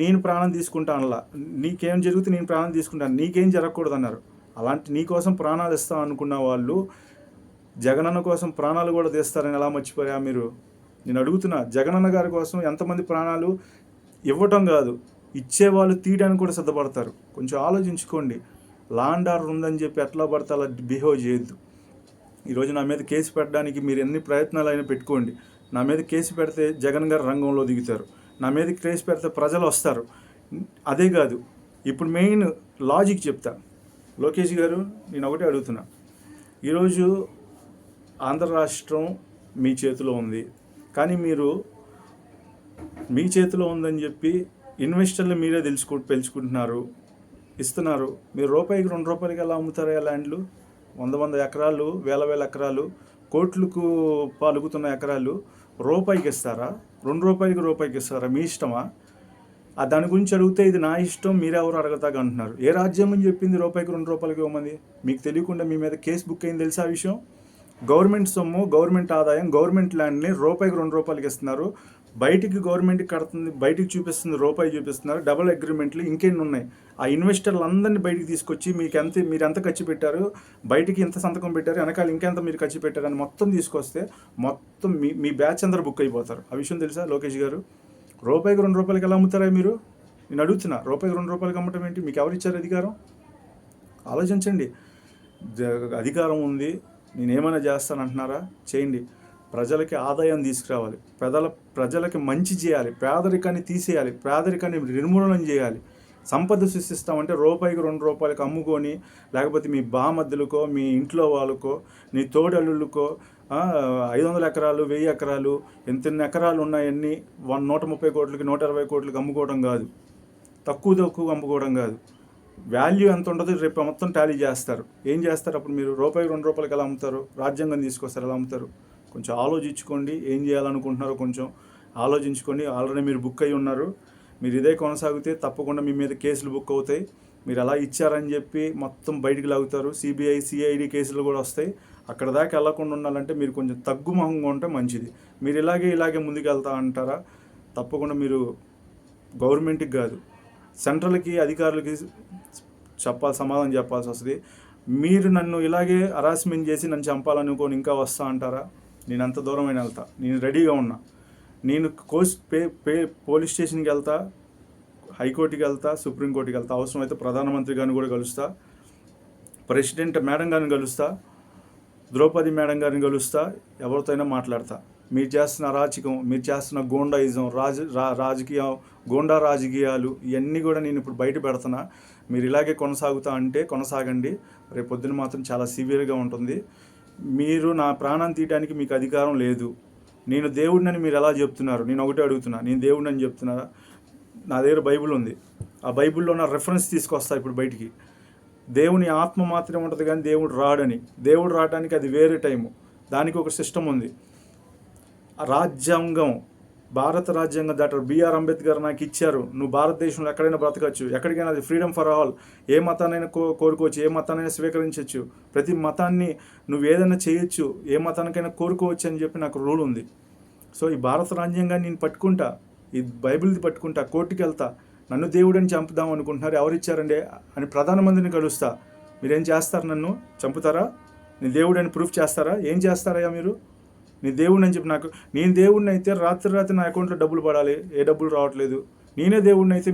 నేను ప్రాణం తీసుకుంటాను, అలా నీకేం జరిగితే నేను ప్రాణం తీసుకుంటాను, నీకేం జరగకూడదు అన్నారు. అలాంటి నీకోసం ప్రాణాలు ఇస్తాం అనుకున్న వాళ్ళు జగనన్న కోసం ప్రాణాలు కూడా తీస్తారని ఎలా మర్చిపోయా మీరు? నేను అడుగుతున్నా, జగనన్న గారి కోసం ఎంతమంది ప్రాణాలు ఇవ్వటం కాదు, ఇచ్చేవాళ్ళు తీయడానికి కూడా సిద్ధపడతారు. కొంచెం ఆలోచించుకోండి. లా అండ్ ఆర్డర్ ఉందని చెప్పి ఎట్లా పడితే అలా బిహేవ్ చేయొద్దు. ఈరోజు నా మీద కేసు పెట్టడానికి మీరు ఎన్ని ప్రయత్నాలు అయినా పెట్టుకోండి. నా మీద కేసు పెడితే జగన్ గారు రంగంలో దిగుతారు, నా మీద కేసు పెడితే ప్రజలు వస్తారు. అదే కాదు, ఇప్పుడు మెయిన్ లాజిక్ చెప్తా. లోకేష్ గారు, నేను ఒకటే అడుగుతున్నా, ఈరోజు ఆంధ్ర రాష్ట్రం మీ చేతిలో ఉంది, కానీ మీరు మీ చేతిలో ఉందని చెప్పి ఇన్వెస్టర్లు మీరే పెంచుకుంటున్నారు, ఇస్తున్నారు. మీరు రూపాయికి 2 రూపాయలకి ఎలా అమ్ముతారు? ఆ ల్యాండ్లు 100 ఎకరాలు, వేల ఎకరాలు, కోట్లకు పలుకుతున్న ఎకరాలు రూపాయికి ఇస్తారా? 2 రూపాయికి ఇస్తారా? మీ ఇష్టమా? దాని గురించి అడిగితే ఇది నా ఇష్టం, మీరెవరు అడగతాగా అంటున్నారు. ఏ రాజ్యం అని చెప్పింది రూపాయికి 2 రూపాయలకి ఇవ్వమంది? మీకు తెలియకుండా మీ మీద కేసు బుక్ అయింది తెలుసా ఆ విషయం? గవర్నమెంట్ సొమ్ము, గవర్నమెంట్ ఆదాయం, గవర్నమెంట్ ల్యాండ్ని రూపాయికి 2 రూపాయలకి ఇస్తున్నారు. బయటికి గవర్నమెంట్కి కడుతుంది, బయటికి చూపిస్తుంది, రూపాయి చూపిస్తున్నారు, డబుల్ అగ్రిమెంట్లు ఇంకెన్ని ఉన్నాయి. ఆ ఇన్వెస్టర్లు అందరినీ బయటికి తీసుకొచ్చి మీరు ఎంత ఖర్చు పెట్టారు, బయటికి ఇంత సంతకం పెట్టారు, వెనకాల ఇంకెంత మీరు ఖర్చు పెట్టారు అని మొత్తం తీసుకొస్తే మొత్తం మీ బ్యాచ్ అందరూ బుక్ అయిపోతారు. ఆ విషయం తెలుసా లోకేష్ గారు? రూపాయికి 2 రూపాయలకి ఎలా అమ్ముతారా మీరు? నేను అడుగుతున్నా, రూపాయికి 2 రూపాయలకి అమ్మటం ఏంటి? మీకు ఎవరు ఇచ్చారు అధికారం? ఆలోచించండి. అధికారం ఉంది, నేనేమైనా చేస్తానంటున్నారా? చేయండి. ప్రజలకి ఆదాయం తీసుకురావాలి, ప్రజలకి మంచి చేయాలి, పేదరికాన్ని తీసేయాలి, పేదరికాన్ని నిర్మూలన చేయాలి. సంపద సృష్టిస్తామంటే రూపాయికి 2 రూపాయలకి అమ్ముకొని, లేకపోతే మీ బామద్దులకో, మీ ఇంట్లో వాళ్ళకో, నీ తోడల్లుకో 500 ఎకరాలు, 1000 ఎకరాలు, ఎన్ని ఎకరాలు ఉన్నాయన్నీ 130 కోట్లకి 120 కోట్లకి అమ్ముకోవడం కాదు, తక్కువ అమ్ముకోవడం కాదు. వాల్యూ ఎంత ఉండదో రేపు మొత్తం టాలీ చేస్తారు. ఏం చేస్తారు అప్పుడు? మీరు రూపాయికి 2 రూపాయలకి ఎలా అమ్ముతారు? రాజ్యాంగం తీసుకొస్తారు, ఎలా అమ్ముతారు? కొంచెం ఆలోచించుకోండి. ఏం చేయాలనుకుంటున్నారో కొంచెం ఆలోచించుకోండి. ఆల్రెడీ మీరు బుక్ అయి ఉన్నారు. మీరు ఇదే కొనసాగితే తప్పకుండా మీ మీద కేసులు బుక్ అవుతాయి. మీరు అలా ఇచ్చారని చెప్పి మొత్తం బయటికి లాగుతారు. సిబిఐ, సిఐడి కేసులు కూడా వస్తాయి. అక్కడ దాకా వెళ్లకుండా ఉండాలంటే మీరు కొంచెం తగ్గుముఖంగా ఉంటే మంచిది. మీరు ఇలాగే ముందుకు వెళ్తా అంటారా? తప్పకుండా మీరు గవర్నమెంట్కి కాదు, సెంట్రల్కి, అధికారులకి సమాధానం చెప్పాల్సి వస్తుంది. మీరు నన్ను ఇలాగే హరాస్మెంట్ చేసి నన్ను చంపాలనుకోని ఇంకా వస్తా అంటారా? నేను అంత దూరమైన వెళ్తా. నేను రెడీగా ఉన్నా. నేను పోలీస్ స్టేషన్కి వెళ్తా, హైకోర్టుకి వెళ్తా, సుప్రీంకోర్టుకి వెళ్తా, అవసరమైతే ప్రధానమంత్రి గారిని కూడా కలుస్తా, ప్రెసిడెంట్ మేడం గారిని కలుస్తా, ద్రౌపది మేడం గారిని కలుస్తా, ఎవరితో అయినా మాట్లాడతా. మీరు చేస్తున్న అరాచకం, మీరు చేస్తున్న గోండాయిజం, రాజకీయం, గోండా రాజకీయాలు ఇవన్నీ కూడా నేను ఇప్పుడు బయట పెడుతున్నా. మీరు ఇలాగే కొనసాగుతా అంటే కొనసాగండి. రేపు పొద్దున మాత్రం చాలా సివియర్గా ఉంటుంది. మీరు నా ప్రాణం తీయడానికి మీకు అధికారం లేదు. నేను దేవుడినని మీరు ఎలా చెప్తున్నారు? నేను ఒకటే అడుగుతున్నా, నేను దేవుడిని చెప్తున్నారా? నా దగ్గర బైబిల్ ఉంది. ఆ బైబిల్లో నా రెఫరెన్స్ తీసుకొస్తా ఇప్పుడు బయటికి. దేవుని ఆత్మ మాత్రమే ఉంటుంది కానీ దేవుడు రాడని. దేవుడు రావడానికి అది వేరే టైము, దానికి ఒక సిస్టమ్ ఉంది. రాజ్యాంగం, భారత రాజ్యాంగం డాక్టర్ బిఆర్ అంబేద్కర్ నాకు ఇచ్చారు. నువ్వు భారతదేశంలో ఎక్కడైనా బ్రతకచ్చు, ఎక్కడికైనా. అది ఫ్రీడమ్ ఫర్ ఆల్. ఏ మతాన్నైనా కోరుకోవచ్చు, ఏ మతాన్నైనా స్వీకరించవచ్చు, ప్రతి మతాన్ని నువ్వు ఏదైనా చేయొచ్చు, ఏ మతానికైనా కోరుకోవచ్చు అని చెప్పి నాకు రూల్ ఉంది. సో ఈ భారత రాజ్యాంగాన్ని నేను పట్టుకుంటా, ఈ బైబిల్ది పట్టుకుంటా, కోర్టుకి వెళ్తా. నన్ను దేవుడని చంపుదాం అనుకుంటున్నారు, ఎవరిచ్చారండి అని ప్రధానమంత్రిని కలుస్తా. మీరేం చేస్తారు? నన్ను చంపుతారా? నీ దేవుడని ప్రూఫ్ చేస్తారా? ఏం చేస్తారయ్యా మీరు? నీ దేవుడిని అని చెప్పి నేను దేవుడిని అయితే రాత్రి నా అకౌంట్లో డబ్బులు పడాలి, ఏ డబ్బులు రావట్లేదు. నేనే దేవుడిని అయితే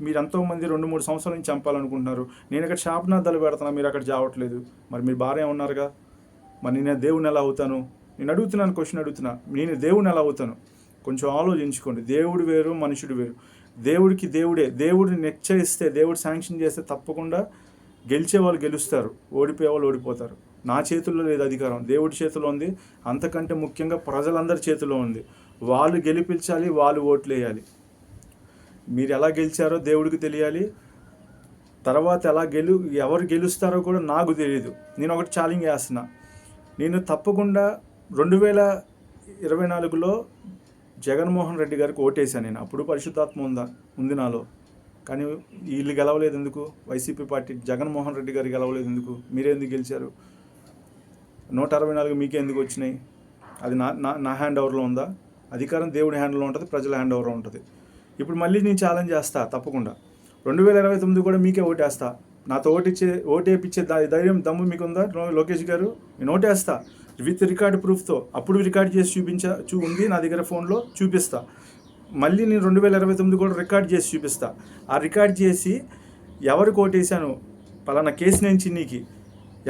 మీరు ఎంతోమంది 2-3 సంవత్సరాల నుంచి చంపాలనుకుంటున్నారు. నేను ఇక్కడ శాపనార్థాలు పెడుతున్నా, మీరు అక్కడ చావట్లేదు. మరి మీరు భార్య ఉన్నారుగా, మరి నేను దేవుడిని ఎలా అవుతాను? నేను అడుగుతున్నాను, క్వశ్చన్ అడుగుతున్నా. నేను దేవుడిని ఎలా అవుతాను? కొంచెం ఆలోచించుకోండి. దేవుడు వేరు, మనుషుడు వేరు. దేవుడికి దేవుడిని నిశ్చయిస్తే, దేవుడు శాంక్షన్ చేస్తే తప్పకుండా గెలిచే వాళ్ళు గెలుస్తారు, ఓడిపోయే వాళ్ళు ఓడిపోతారు. నా చేతుల్లో లేదు అధికారం, దేవుడి చేతిలో ఉంది. అంతకంటే ముఖ్యంగా ప్రజలందరి చేతిలో ఉంది. వాళ్ళు గెలిపించాలి, వాళ్ళు ఓట్లు వేయాలి. మీరు ఎలా గెలిచారో దేవుడికి తెలియాలి. తర్వాత ఎవరు గెలుస్తారో కూడా నాకు తెలియదు. నేను ఒకటి ఛాలెంజ్ చేస్తున్నా. నేను తప్పకుండా 2024లో జగన్మోహన్ రెడ్డి గారికి ఓటేశాను. నేను అప్పుడు పరిశుద్ధాత్మ ఉంది నాలో. కానీ వీళ్ళు గెలవలేదు ఎందుకు? వైసీపీ పార్టీ జగన్మోహన్ రెడ్డి గారు గెలవలేదు ఎందుకు? మీరెందుకు గెలిచారు? 164 మీకే ఎందుకు వచ్చినాయి? అది నా హ్యాండ్ ఓవర్లో ఉందా? అధికారం దేవుడి హ్యాండ్లో ఉంటుంది, ప్రజల హ్యాండ్ ఓవర్లో ఉంటుంది. ఇప్పుడు మళ్ళీ నేను ఛాలెంజ్ చేస్తా. తప్పకుండా 2029 కూడా మీకే ఓటేస్తా. నాతో ఓటేపించే ధైర్యం, దమ్ము మీకుందా లోకేష్ గారు? నేను ఓటేస్తా విత్ రికార్డ్ ప్రూఫ్తో. అప్పుడు రికార్డ్ చేసి ఉంది నా దగ్గర, ఫోన్లో చూపిస్తా. మళ్ళీ నేను 2029 కూడా రికార్డ్ చేసి చూపిస్తా. ఆ రికార్డ్ చేసి ఎవరికి ఓటేశాను, పలానా కేసు నేను చిన్నీకి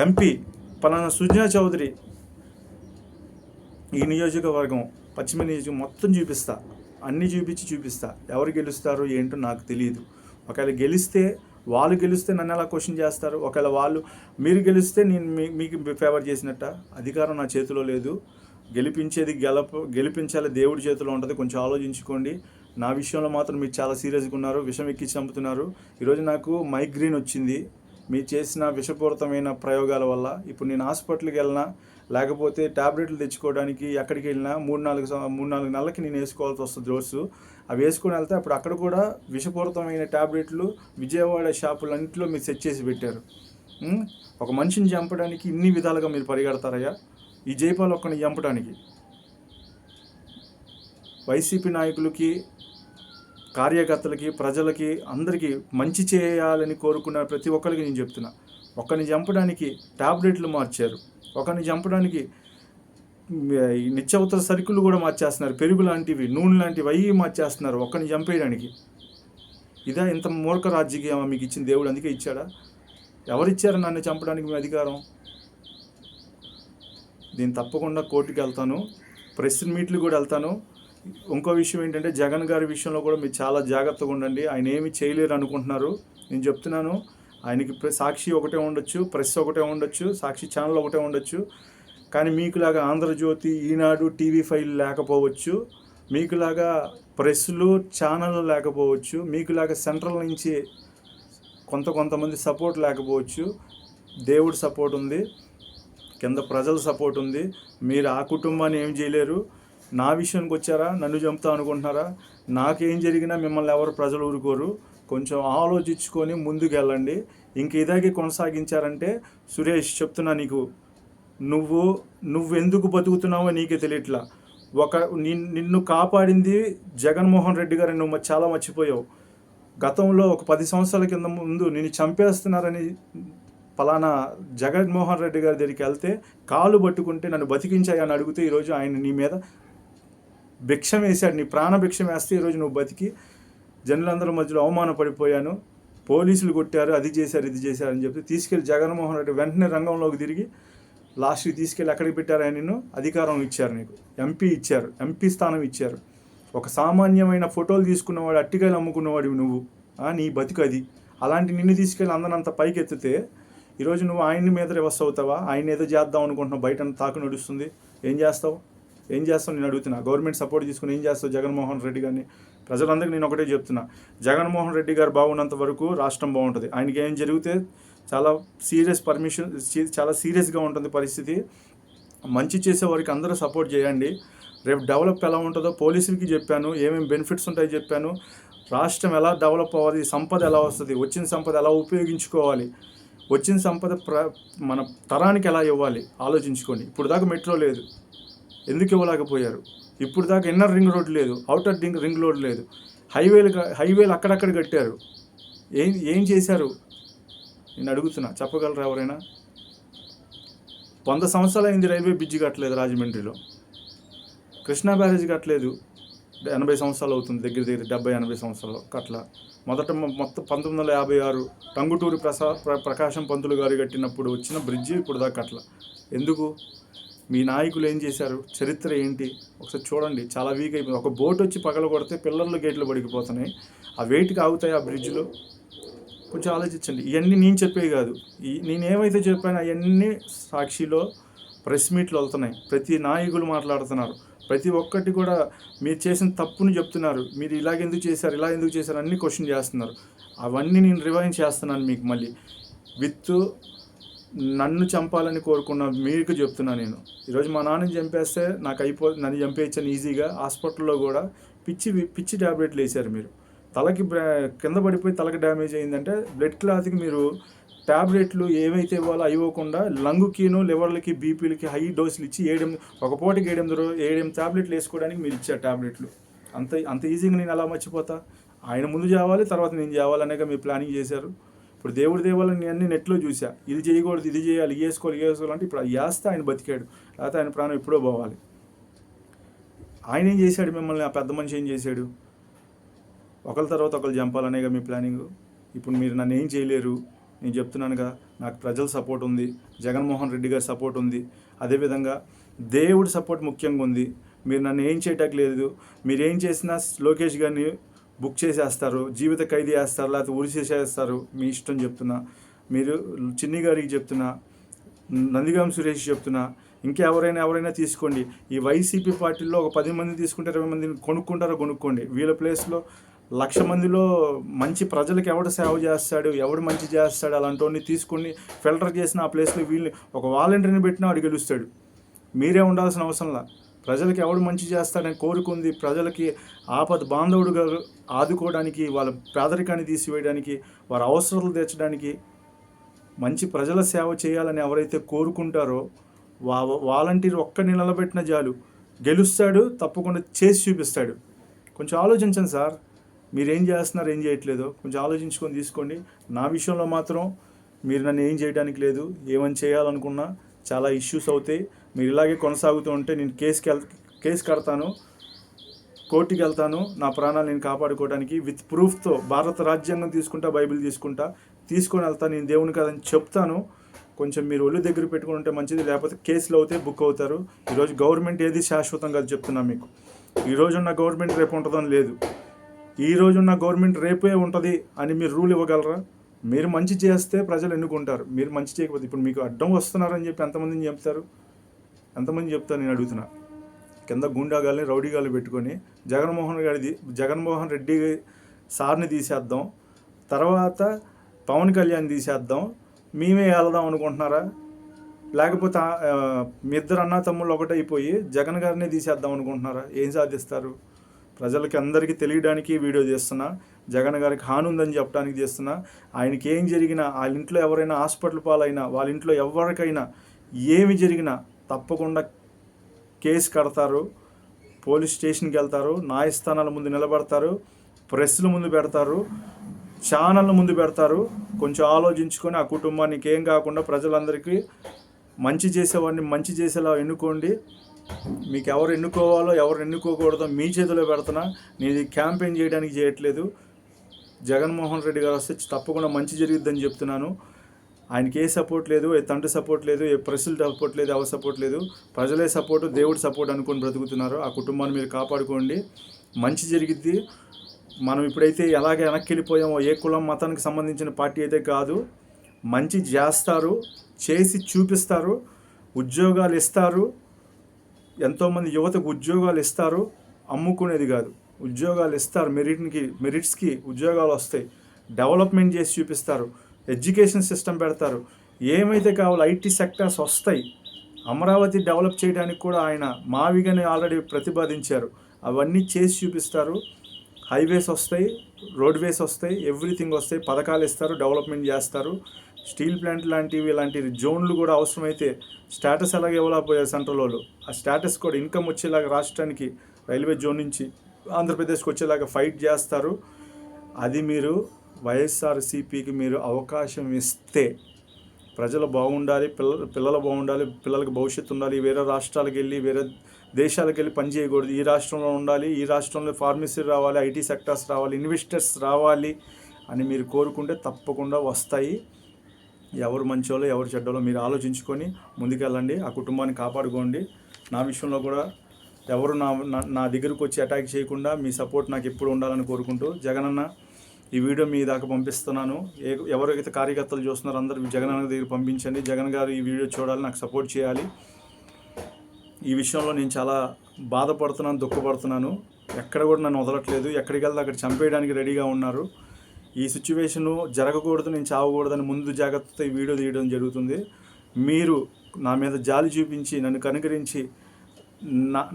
ఎంపీ, పలానా సుజనా చౌదరి, ఈ నియోజకవర్గం, పశ్చిమ నియోజకవర్గం మొత్తం చూపిస్తా. అన్నీ చూపిస్తా. ఎవరు గెలుస్తారో ఏంటో నాకు తెలియదు. ఒకవేళ వాళ్ళు గెలిస్తే నన్ను ఎలా క్వశ్చన్ చేస్తారు? ఒకవేళ మీరు గెలిస్తే నేను మీకు ఫేవర్ చేసినట్ట? అధికారం నా చేతిలో లేదు. గెలిపించాలి, దేవుడి చేతిలో ఉంటుంది. కొంచెం ఆలోచించుకోండి. నా విషయంలో మాత్రం మీరు చాలా సీరియస్గా ఉన్నారు, విషం ఎక్కి చంపుతున్నారు. ఈరోజు నాకు మైగ్రేన్ వచ్చింది మీరు చేసిన విషపూరితమైన ప్రయోగాల వల్ల. ఇప్పుడు నేను హాస్పిటల్కి వెళ్ళినా, లేకపోతే ట్యాబ్లెట్లు తెచ్చుకోవడానికి ఎక్కడికి వెళ్ళినా 3-4 నెలలకి నేను వేసుకోవాల్సి వస్తుంది డోసు. అవి వేసుకొని వెళ్తే అప్పుడు అక్కడ కూడా విషపూరితమైన ట్యాబ్లెట్లు విజయవాడ షాపులన్నింటిలో మీరు సెట్ చేసి పెట్టారు. ఒక మనిషిని చంపడానికి ఇన్ని విధాలుగా మీరు పరిగెడతారయ్యా? ఈ జైపాల్ ఒక్కని చంపడానికి వైసీపీ నాయకులకి, కార్యకర్తలకి, ప్రజలకి, అందరికీ మంచి చేయాలని కోరుకున్న ప్రతి ఒక్కరికి నేను చెప్తున్నా. ఒకరిని చంపడానికి టాబ్లెట్లు మార్చారు, ఒకరిని చంపడానికి నిత్యావసర సరుకులు కూడా మార్చేస్తున్నారు, పెరుగు లాంటివి, నూనె లాంటివి అవి మార్చేస్తున్నారు ఒకరిని చంపేయడానికి. ఇదా ఇంత మూర్ఖ రాజకీయం మీకు ఇచ్చిన దేవుడు అందుకే ఇచ్చాడా? ఎవరిచ్చారు నన్ను చంపడానికి మీ అధికారం? నేను తప్పకుండా కోర్టుకి వెళ్తాను, ప్రెస్ మీట్లు కూడా వెళ్తాను. ఇంకో విషయం ఏంటంటే జగన్ గారి విషయంలో కూడా మీరు చాలా జాగ్రత్తగా ఉండండి. ఆయన ఏమి చేయలేరు అనుకుంటున్నారు. నేను చెప్తున్నాను, ఆయనకి సాక్షి ఒకటే ఉండొచ్చు, ప్రెస్ ఒకటే ఉండొచ్చు, సాక్షి ఛానల్ ఒకటే ఉండొచ్చు. కానీ మీకులాగా ఆంధ్రజ్యోతి, ఈనాడు, TV5 లేకపోవచ్చు, మీకులాగా ప్రెస్లు, ఛానళ్ళు లేకపోవచ్చు, మీకులాగా సెంట్రల్ నుంచి కొంతమంది సపోర్ట్ లేకపోవచ్చు. దేవుడి సపోర్ట్ ఉంది, కింద ప్రజల సపోర్ట్ ఉంది. మీరు ఆ కుటుంబాన్ని ఏం చేయలేరు. నా విషయానికి వచ్చారా, నన్ను చంపుతా అనుకుంటున్నారా? నాకేం జరిగినా మిమ్మల్ని ఎవరు ప్రజలు ఊరుకోరు. కొంచెం ఆలోచించుకొని ముందుకు వెళ్ళండి. ఇంక ఇదాగే కొనసాగించారంటే సురేష్ చెప్తున్నా నీకు, నువ్వెందుకు బతుకుతున్నావో నీకే తెలియట్లా. నిన్ను కాపాడింది జగన్మోహన్ రెడ్డి గారిని నువ్వు చాలా మర్చిపోయావు. గతంలో ఒక 10 సంవత్సరాల కింద ముందు నిన్ను చంపేస్తున్నారని పలానా జగన్మోహన్ రెడ్డి గారి దగ్గరికి వెళ్తే కాలు పట్టుకుంటే నన్ను బతికించాయని అడిగితే ఈరోజు ఆయన నీ మీద భిక్షం వేశాడు, నీ ప్రాణ భిక్షం వేస్తే ఈరోజు నువ్వు బతికి జనులందరి మధ్యలో అవమానపడిపోయాను, పోలీసులు కొట్టారు, అది చేశారు, ఇది చేశారు అని చెప్పి తీసుకెళ్ళి జగన్మోహన్ రెడ్డి వెంటనే రంగంలోకి తిరిగి లాస్ట్కి తీసుకెళ్ళి ఎక్కడికి పెట్టారు? ఆయన నిన్ను అధికారం ఇచ్చారు, నీకు ఎంపీ ఇచ్చారు, ఎంపీ స్థానం ఇచ్చారు. ఒక సామాన్యమైన ఫోటోలు తీసుకున్నవాడు, అట్టికాయలు అమ్ముకున్నవాడివి నువ్వు. నీ బతుకు అది. అలాంటి నిన్ను తీసుకెళ్ళి అందనంత పైకి ఎత్తితే ఈరోజు నువ్వు ఆయన్ని మీద రివర్స్ అవుతావా? ఆయన ఏదో చేద్దాం అనుకుంటున్నావు, బయట తాకు నడుస్తుంది. ఏం చేస్తావు నేను అడుగుతున్నా. గవర్నమెంట్ సపోర్ట్ తీసుకుని ఏం చేస్తావు జగన్మోహన్ రెడ్డి గారిని? ప్రజలందరికీ నేను ఒకటే చెప్తున్నా, జగన్మోహన్ రెడ్డి గారు బాగున్నంత వరకు రాష్ట్రం బాగుంటుంది. ఆయనకి ఏం జరిగితే చాలా సీరియస్గా ఉంటుంది పరిస్థితి. మంచి చేసే వారికి అందరూ సపోర్ట్ చేయండి. రేపు డెవలప్ ఎలా ఉంటుందో పోలీసులకి చెప్పాను, ఏమేమి బెనిఫిట్స్ ఉంటాయో చెప్పాను. రాష్ట్రం ఎలా డెవలప్ అవ్వాలి, సంపద ఎలా వస్తుంది, వచ్చిన సంపద ఎలా ఉపయోగించుకోవాలి, వచ్చిన సంపద మన తరానికి ఎలా ఇవ్వాలి ఆలోచించుకోండి. ఇప్పుడు దాకా మెట్రో లేదు, ఎందుకు ఇవ్వలేకపోయారు? ఇప్పుడు దాకా ఇన్నర్ రింగ్ రోడ్ లేదు, అవుటర్ రింగ్ రోడ్ లేదు, హైవేలు అక్కడక్కడ కట్టారు. ఏం చేశారు నేను అడుగుతున్నా, చెప్పగలరా ఎవరైనా? 100 సంవత్సరాలు అయింది రైల్వే బ్రిడ్జి కట్టలేదు రాజమండ్రిలో. కృష్ణా బ్యారేజ్ కట్టలేదు, 80 సంవత్సరాలు అవుతుంది, దగ్గర 70-80 సంవత్సరాలు కట్ల. మొత్తం 1956 టంగుటూరి ప్రకాశం పంతులు గారు కట్టినప్పుడు వచ్చిన బ్రిడ్జి ఇప్పుడు దాకా కట్ల. ఎందుకు? మీ నాయకులు ఏం చేశారు? చరిత్ర ఏంటి ఒకసారి చూడండి. చాలా వీక్ అయిపోయింది. ఒక బోట్ వచ్చి పగల కొడితే పిల్లర్లు గేట్లు పడికిపోతున్నాయి. ఆ వెయిట్కి ఆగుతాయి ఆ బ్రిడ్జ్లో? కొంచెం ఆలోచించండి. ఇవన్నీ నేను చెప్పేవి కాదు, నేనేమైతే చెప్పానో అవన్నీ సాక్షిలో ప్రెస్ మీట్లు వెళ్తున్నాయి, ప్రతి నాయకులు మాట్లాడుతున్నారు, ప్రతి ఒక్కటి కూడా మీరు చేసిన తప్పుని చెప్తున్నారు. మీరు ఇలా ఎందుకు చేశారు అన్నీ క్వశ్చన్ చేస్తున్నారు. అవన్నీ నేను రివైండ్ చేస్తున్నాను మీకు మళ్ళీ. నన్ను చంపాలని కోరుకున్న మీకు చెప్తున్నా నేను. ఈరోజు మా నాన్నని చంపేస్తే నన్ను చంపేయచ్చని ఈజీగా హాస్పిటల్లో కూడా పిచ్చి ట్యాబ్లెట్లు వేశారు మీరు. తలకి కింద పడిపోయి తలకి డ్యామేజ్ అయిందంటే బ్లడ్ క్లాత్కి మీరు ట్యాబ్లెట్లు ఏవైతే ఇవ్వాలో ఇవ్వకుండా లంగుకిను, లివర్లకి, బీపీలకి హై డోసులు ఇచ్చి ఒక పూటకి 7 ట్యాబ్లెట్లు వేసుకోవడానికి మీరు ఇచ్చారు ట్యాబ్లెట్లు. అంత ఈజీగా నేను ఎలా మర్చిపోతా? ఆయన ముందు చేయాలి, తర్వాత నేను చేయాలనేగా మీరు ప్లానింగ్ చేశారు. ఇప్పుడు దేవుడి దేవాలని నేను అన్ని నెట్లో చూసా, ఇది చేయకూడదు, ఇది చేయాలి, వేసుకోవాలంటే ఇప్పుడు వేస్తే ఆయన బతికాడు, లేకపోతే ఆయన ప్రాణం ఎప్పుడో పోవాలి. ఆయన ఏం చేశాడు మిమ్మల్ని? ఆ పెద్ద మనిషి ఏం చేశాడు? ఒకరి తర్వాత ఒకరు చంపాలనేగా మీ ప్లానింగ్. ఇప్పుడు మీరు నన్ను ఏం చేయలేరు. నేను చెప్తున్నానుగా, నాకు ప్రజల సపోర్ట్ ఉంది, జగన్మోహన్ రెడ్డి గారి సపోర్ట్ ఉంది, అదేవిధంగా దేవుడి సపోర్ట్ ముఖ్యంగా ఉంది. మీరు నన్ను ఏం చేయటానికి లేదు. మీరు ఏం చేసినా లోకేష్ గారిని బుక్ చేసేస్తారు, జీవిత ఖైదీ వేస్తారు, లేకపోతే ఉరి చేసేస్తారు, మీ ఇష్టం చెప్తున్నా. మీరు చిన్ని గారికి చెప్తున్నా, నందిగాం సురేష్ చెప్తున్నా, ఎవరైనా తీసుకోండి. ఈ వైసీపీ పార్టీలో ఒక 10 మంది తీసుకుంటే 20 మందిని కొనుక్కోండి. వీళ్ళ ప్లేస్లో 1,00,000 మందిలో మంచి ప్రజలకు ఎవడు సేవ చేస్తాడు, ఎవడు మంచి చేస్తాడు అలాంటి వాడిని తీసుకొని ఫిల్టర్ చేసిన ఆ ప్లేస్లో వీళ్ళని ఒక వాలంటీర్ని పెట్టినా వాడు గెలుస్తాడు. మీరే ఉండాల్సిన అవసరంలా. ప్రజలకు ఎవడు మంచి చేస్తాడని కోరుకుంది, ప్రజలకి ఆపద బాంధవుడుగా ఆదుకోవడానికి, వాళ్ళ పేదరికాన్ని తీసివేయడానికి, వారి అవసరాలు తీర్చడానికి, మంచి ప్రజల సేవ చేయాలని ఎవరైతే కోరుకుంటారో వాలంటీర్ ఒక్క నిలబెట్టిన చాలు గెలుస్తాడు, తప్పకుండా చేసి చూపిస్తాడు. కొంచెం ఆలోచించండి సార్, మీరేం చేస్తున్నారు, ఏం చేయట్లేదు కొంచెం ఆలోచించుకొని తీసుకోండి. నా విషయంలో మాత్రం మీరు నన్ను ఏం చేయడానికి లేదు. ఏమని చేయాలనుకున్నా చాలా ఇష్యూస్ అవుతాయి. మీరు ఇలాగే కొనసాగుతూ ఉంటే నేను కేసు కడతాను, కోర్టుకి వెళ్తాను, నా ప్రాణాలు నేను కాపాడుకోవడానికి విత్ ప్రూఫ్తో. భారత రాజ్యాంగం తీసుకుంటా, బైబిల్ తీసుకొని వెళ్తాను, నేను దేవుని కాదని చెప్తాను. కొంచెం మీరు ఒళ్ళు దగ్గర పెట్టుకుని ఉంటే మంచిది, లేకపోతే కేసులు అవుతాయి, బుక్ అవుతారు. ఈరోజు గవర్నమెంట్ ఏది శాశ్వతం కాదు చెప్తున్నాను మీకు. ఈరోజున్న గవర్నమెంట్ రేపు ఉంటుందని లేదు. ఈ రోజున్న గవర్నమెంట్ రేపే ఉంటుంది అని మీరు రూల్ ఇవ్వగలరా? మీరు మంచి చేస్తే ప్రజలు ఎన్నుకుంటారు, మీరు మంచి చేయకపోతే. ఇప్పుడు మీకు అడ్డం వస్తున్నారని చెప్పి ఎంతమందిని చెప్తారు? ఎంతమంది చెప్తారు నేను అడుగుతున్నా. కింద గుండాగాల్ని, రౌడీగాళ్ళు పెట్టుకొని జగన్మోహన్ రెడ్డి సార్ని తీసేద్దాం, తర్వాత పవన్ కళ్యాణ్ తీసేద్దాం, మేమే వెళ్దాం అనుకుంటున్నారా? లేకపోతే మీ ఇద్దరు అన్నా తమ్ముళ్ళు ఒకటైపోయి జగన్ గారిని తీసేద్దాం అనుకుంటున్నారా? ఏం సాధిస్తారు? ప్రజలకి అందరికీ తెలియడానికి వీడియో చేస్తున్నా. జగన్ గారికి హాని ఉందని చెప్పడానికి చేస్తున్నా. ఆయనకి ఏం జరిగినా, వాళ్ళ ఇంట్లో ఎవరైనా హాస్పిటల్ పాలైనా, వాళ్ళ ఇంట్లో ఎవరికైనా ఏమి జరిగినా తప్పకుండా కేసు కడతారు, పోలీస్ స్టేషన్కి వెళ్తారు, న్యాయస్థానాల ముందు నిలబడతారు, ప్రెస్ల ముందు పెడతారు, ఛానళ్ళ ముందు పెడతారు. కొంచెం ఆలోచించుకొని ఆ కుటుంబానికి ఏం కాకుండా ప్రజలందరికీ మంచి చేసేవాడిని మంచి చేసేలా ఎన్నుకోండి. మీకు ఎవరు ఎన్నుకోవాలో ఎవరు ఎన్నుకోకూడదో మీ చేతిలో పెడుతున్నా. నేను ఇది క్యాంపెయిన్ చేయడానికి చేయట్లేదు. జగన్మోహన్ రెడ్డి గారు వస్తే తప్పకుండా మంచి జరిగిద్దని చెప్తున్నాను. ఆయనకి ఏ సపోర్ట్ లేదు, ఏ తండ్రి సపోర్ట్ లేదు, ఏ ప్రెస్ల సపోర్ట్ లేదు, ఎవరి సపోర్ట్ లేదు. ప్రజలే సపోర్టు, దేవుడి సపోర్ట్ అనుకొని బ్రతుకుతున్నారు. ఆ కుటుంబాన్ని మీరు కాపాడుకోండి, మంచి జరిగిద్ది. మనం ఇప్పుడైతే ఎలాగ వెనక్కి వెళ్ళిపోయామో, ఏ కులం మతానికి సంబంధించిన పార్టీ అయితే కాదు. మంచి చేస్తారు, చేసి చూపిస్తారు, ఉద్యోగాలు ఇస్తారు. ఎంతోమంది యువతకు ఉద్యోగాలు ఇస్తారు, అమ్ముకునేది కాదు. ఉద్యోగాలు ఇస్తారు, మెరిట్స్కి ఉద్యోగాలు వస్తాయి. డెవలప్మెంట్ చేసి చూపిస్తారు, ఎడ్యుకేషన్ సిస్టమ్ పెడతారు. ఏమైతే కావాలో ఐటీ సెక్టర్స్ వస్తాయి. అమరావతి డెవలప్ చేయడానికి కూడా ఆయన మావిగానే ఆల్రెడీ ప్రతిపాదించారు. అవన్నీ చేసి చూపిస్తారు. హైవేస్ వస్తాయి, రోడ్వేస్ వస్తాయి, ఎవ్రీథింగ్ వస్తాయి. పథకాలు ఇస్తారు, డెవలప్మెంట్ చేస్తారు. స్టీల్ ప్లాంట్ ఇలాంటి జోన్లు కూడా అవసరమైతే స్టేటస్ ఎలాగ ఇవ్వలేకపోయారు సెంట్రల్ వాళ్ళు. ఆ స్టేటస్ కూడా ఇన్కమ్ వచ్చేలాగా రాష్ట్రానికి రైల్వే జోన్ నుంచి ఆంధ్రప్రదేశ్కి వచ్చేలాగా ఫైట్ చేస్తారు. అది మీరు వైఎస్ఆర్సీపీకి మీరు అవకాశం ఇస్తే ప్రజలు బాగుండాలి, పిల్లలు బాగుండాలి, పిల్లలకు భవిష్యత్తు ఉండాలి. వేరే రాష్ట్రాలకు వెళ్ళి, వేరే దేశాలకు వెళ్ళి పని చేయకూడదు. ఈ రాష్ట్రంలో ఉండాలి, ఈ రాష్ట్రంలో ఫార్మసీ రావాలి, ఐటీ సెక్టర్స్ రావాలి, ఇన్వెస్టర్స్ రావాలి అని మీరు కోరుకుంటే తప్పకుండా వస్తాయి. ఎవరు మంచోళ్ళో ఎవరు చెడ్డోళ్ళో మీరు ఆలోచించుకొని ముందుకెళ్ళండి, ఆ కుటుంబాన్ని కాపాడుకోండి. నా విషయంలో కూడా ఎవరు నా దగ్గరకు వచ్చి అటాక్ చేయకుండా మీ సపోర్ట్ నాకు ఎప్పుడు ఉండాలని కోరుకుంటూ, జగనన్న ఈ వీడియో మీ దాకా పంపిస్తున్నాను. ఎవరైతే కార్యకర్తలు చూస్తున్నారో అందరూ జగనన్న దగ్గర పంపించండి. జగన్ గారు ఈ వీడియో చూడాలి, నాకు సపోర్ట్ చేయాలి. ఈ విషయంలో నేను చాలా బాధపడుతున్నాను, దుఃఖపడుతున్నాను. ఎక్కడ కూడా నన్ను వదలట్లేదు. ఎక్కడికి వెళ్తే అక్కడ చంపేయడానికి రెడీగా ఉన్నారు. ఈ సిచ్యువేషను జరగకూడదు, నేను చావకూడదని ముందు జాగ్రత్తతో ఈ వీడియో తీయడం జరుగుతుంది. మీరు నా మీద జాలి చూపించి, నన్ను కనుకరించి,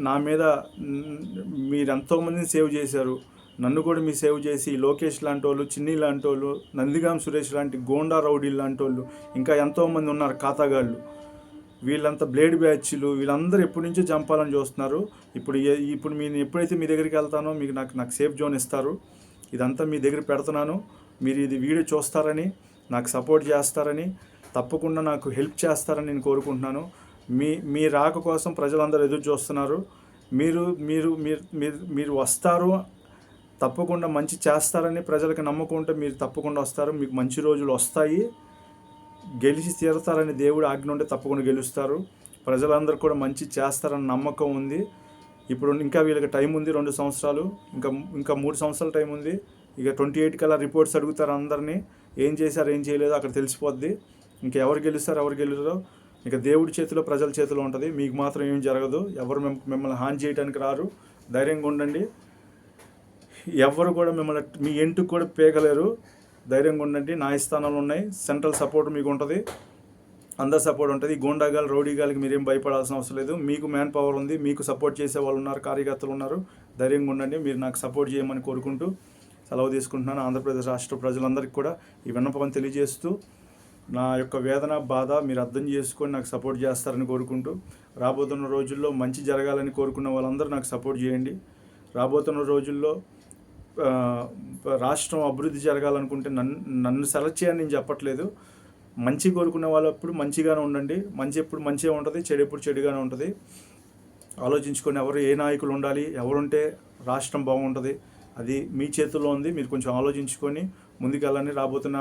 నా మీద మీరు ఎంతోమందిని సేవ్ చేశారు. నన్ను కూడా మీ సేవ్ చేసి లోకేష్ లాంటి వాళ్ళు, చిన్ని లాంటి వాళ్ళు, నందిగాం సురేష్ లాంటి గోండా రౌడీలు లాంటి వాళ్ళు, ఇంకా ఎంతోమంది ఉన్నారు ఖాతాగాళ్ళు. వీళ్ళంతా బ్లేడ్ బ్యాచ్లు, వీళ్ళందరూ ఎప్పటి నుంచో చంపాలని చూస్తున్నారు. ఇప్పుడు నేను ఎప్పుడైతే మీ దగ్గరికి వెళ్తానో మీకు నాకు సేఫ్ జోన్ ఇస్తారు. ఇదంతా మీ దగ్గర పెడుతున్నాను. మీరు ఇది వీడియో చూస్తారని, నాకు సపోర్ట్ చేస్తారని, తప్పకుండా నాకు హెల్ప్ చేస్తారని నేను కోరుకుంటున్నాను. మీ రాక కోసం ప్రజలందరూ ఎదురు చూస్తున్నారు. మీరు మీరు మీరు మీరు మీరు వస్తారు, తప్పకుండా మంచి చేస్తారని ప్రజలకు నమ్మకం ఉంటే మీరు తప్పకుండా వస్తారు. మీకు మంచి రోజులు వస్తాయి, గెలిచి తీరుతారని దేవుడు ఆజ్ఞ ఉంటే తప్పకుండా గెలుస్తారు. ప్రజలందరూ కూడా మంచి చేస్తారని నమ్మకం ఉంది. ఇప్పుడు ఇంకా వీళ్ళకి టైం ఉంది, 2 సంవత్సరాలు, ఇంకా 3 సంవత్సరాల టైం ఉంది. ఇక 28 కల్లా రిపోర్ట్స్ అడుగుతారు అందరినీ, ఏం చేశారు ఏం చేయలేదో అక్కడ తెలిసిపోద్ది. ఇంకా ఎవరు గెలుస్తారు ఎవరు గెలుస్తారో ఇక దేవుడి చేతిలో, ప్రజల చేతిలో ఉంటుంది. మీకు మాత్రం ఏం జరగదు, ఎవరు మిమ్మల్ని హాని చేయడానికి రారు. ధైర్యంగా ఉండండి. ఎవరు కూడా మిమ్మల్ని మీ ఎంటుకు కూడా పేగలేరు. ధైర్యంగా ఉండండి. న్యాయస్థానాలు ఉన్నాయి, సెంట్రల్ సపోర్ట్ మీకు ఉంటుంది, అందరు సపోర్ట్ ఉంటుంది. గూండాగాలు, రౌడీగాలకి మీరేం భయపడాల్సిన అవసరం లేదు. మీకు మ్యాన్ పవర్ ఉంది, మీకు సపోర్ట్ చేసే వాళ్ళు ఉన్నారు, కార్యకర్తలు ఉన్నారు. ధైర్యంగా ఉండండి. మీరు నాకు సపోర్ట్ చేయమని కోరుకుంటూ సెలవు తీసుకుంటున్నాను. ఆంధ్రప్రదేశ్ రాష్ట్ర ప్రజలందరికీ కూడా ఈ విన్నపం తెలియజేస్తూ నా యొక్క వేదన బాధ మీరు అర్థం చేసుకొని నాకు సపోర్ట్ చేస్తారని కోరుకుంటూ, రాబోతున్న రోజుల్లో మంచి జరగాలని కోరుకున్న వాళ్ళందరూ నాకు సపోర్ట్ చేయండి. రాబోతున్న రోజుల్లో ఆ, రాష్ట్రం అభివృద్ధి జరగాలనుకుంటే నన్ను సెలెక్ట్ చేయని నేను చెప్పట్లేదు. మంచి కోరుకునే వాళ్ళు ఎప్పుడు మంచిగానే ఉండండి. మంచి ఎప్పుడు మంచిగా ఉంటుంది, చెడు ఎప్పుడు చెడుగానే ఉంటుంది. ఆలోచించుకొని ఎవరు ఏ నాయకులు ఉండాలి, ఎవరుంటే రాష్ట్రం బాగుంటుంది, అది మీ చేతుల్లో ఉంది. మీరు కొంచెం ఆలోచించుకొని ముందుకెళ్ళండి. రాబోతున్న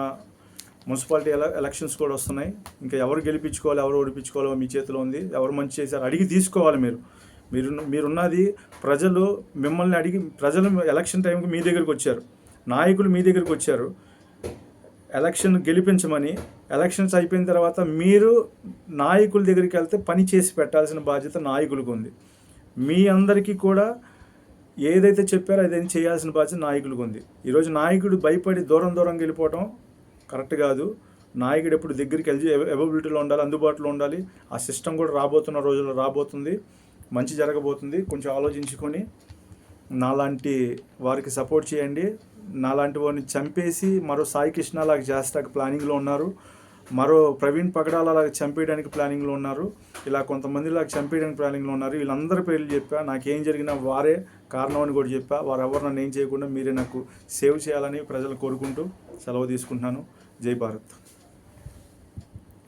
మున్సిపాలిటీ ఎలక్షన్స్ కూడా వస్తున్నాయి. ఇంకా ఎవరు గెలిపించుకోవాలి, ఎవరు ఓడిపించుకోవాలో మీ చేతిలో ఉంది. ఎవరు మంచి చేశారు అడిగి తీసుకోవాలి. మీరున్నది ప్రజలు మిమ్మల్ని అడిగి, ప్రజలు ఎలక్షన్ టైంకి మీ దగ్గరికి వచ్చారు, నాయకులు మీ దగ్గరికి వచ్చారు ఎలక్షన్ గెలిపించమని. ఎలక్షన్స్ అయిపోయిన తర్వాత మీరు నాయకుల దగ్గరికి వెళ్తే పని చేసి పెట్టాల్సిన బాధ్యత నాయకులకు ఉంది. మీ అందరికీ కూడా ఏదైతే చెప్పారో అదేం చేయాల్సిన బాధ్యత నాయకులకు ఉంది. ఈరోజు నాయకుడు భయపడి దూరంగా వెళ్ళిపోవటం కరెక్ట్ కాదు. నాయకుడు ఎప్పుడు దగ్గరికి వెళ్ళి అవైలబిలిటీలో ఉండాలి, అందుబాటులో ఉండాలి. ఆ సిస్టమ్ కూడా రాబోతున్న రోజుల్లో రాబోతుంది, మంచి జరగబోతుంది. కొంచెం ఆలోచించుకొని నాలాంటి వారికి సపోర్ట్ చేయండి. నాలాంటి వారిని చంపేసి మరో సాయి కృష్ణ లాగా చేస్తాక ప్లానింగ్లో ఉన్నారు, మరో ప్రవీణ్ పగడాల లాగా చంపేయడానికి ప్లానింగ్లో ఉన్నారు, ఇలా కొంతమంది లాగా చంపేయడానికి ప్లానింగ్లో ఉన్నారు. వీళ్ళందరి పేర్లు చెప్పా, నాకేం జరిగినా వారే కారణం అని కూడా చెప్పా. వారు ఎవరు నన్ను ఏం చేయకుండా మీరే నాకు సేవ్ చేయాలని ప్రజలు కోరుకుంటూ సెలవు తీసుకుంటున్నాను. జై భారత్.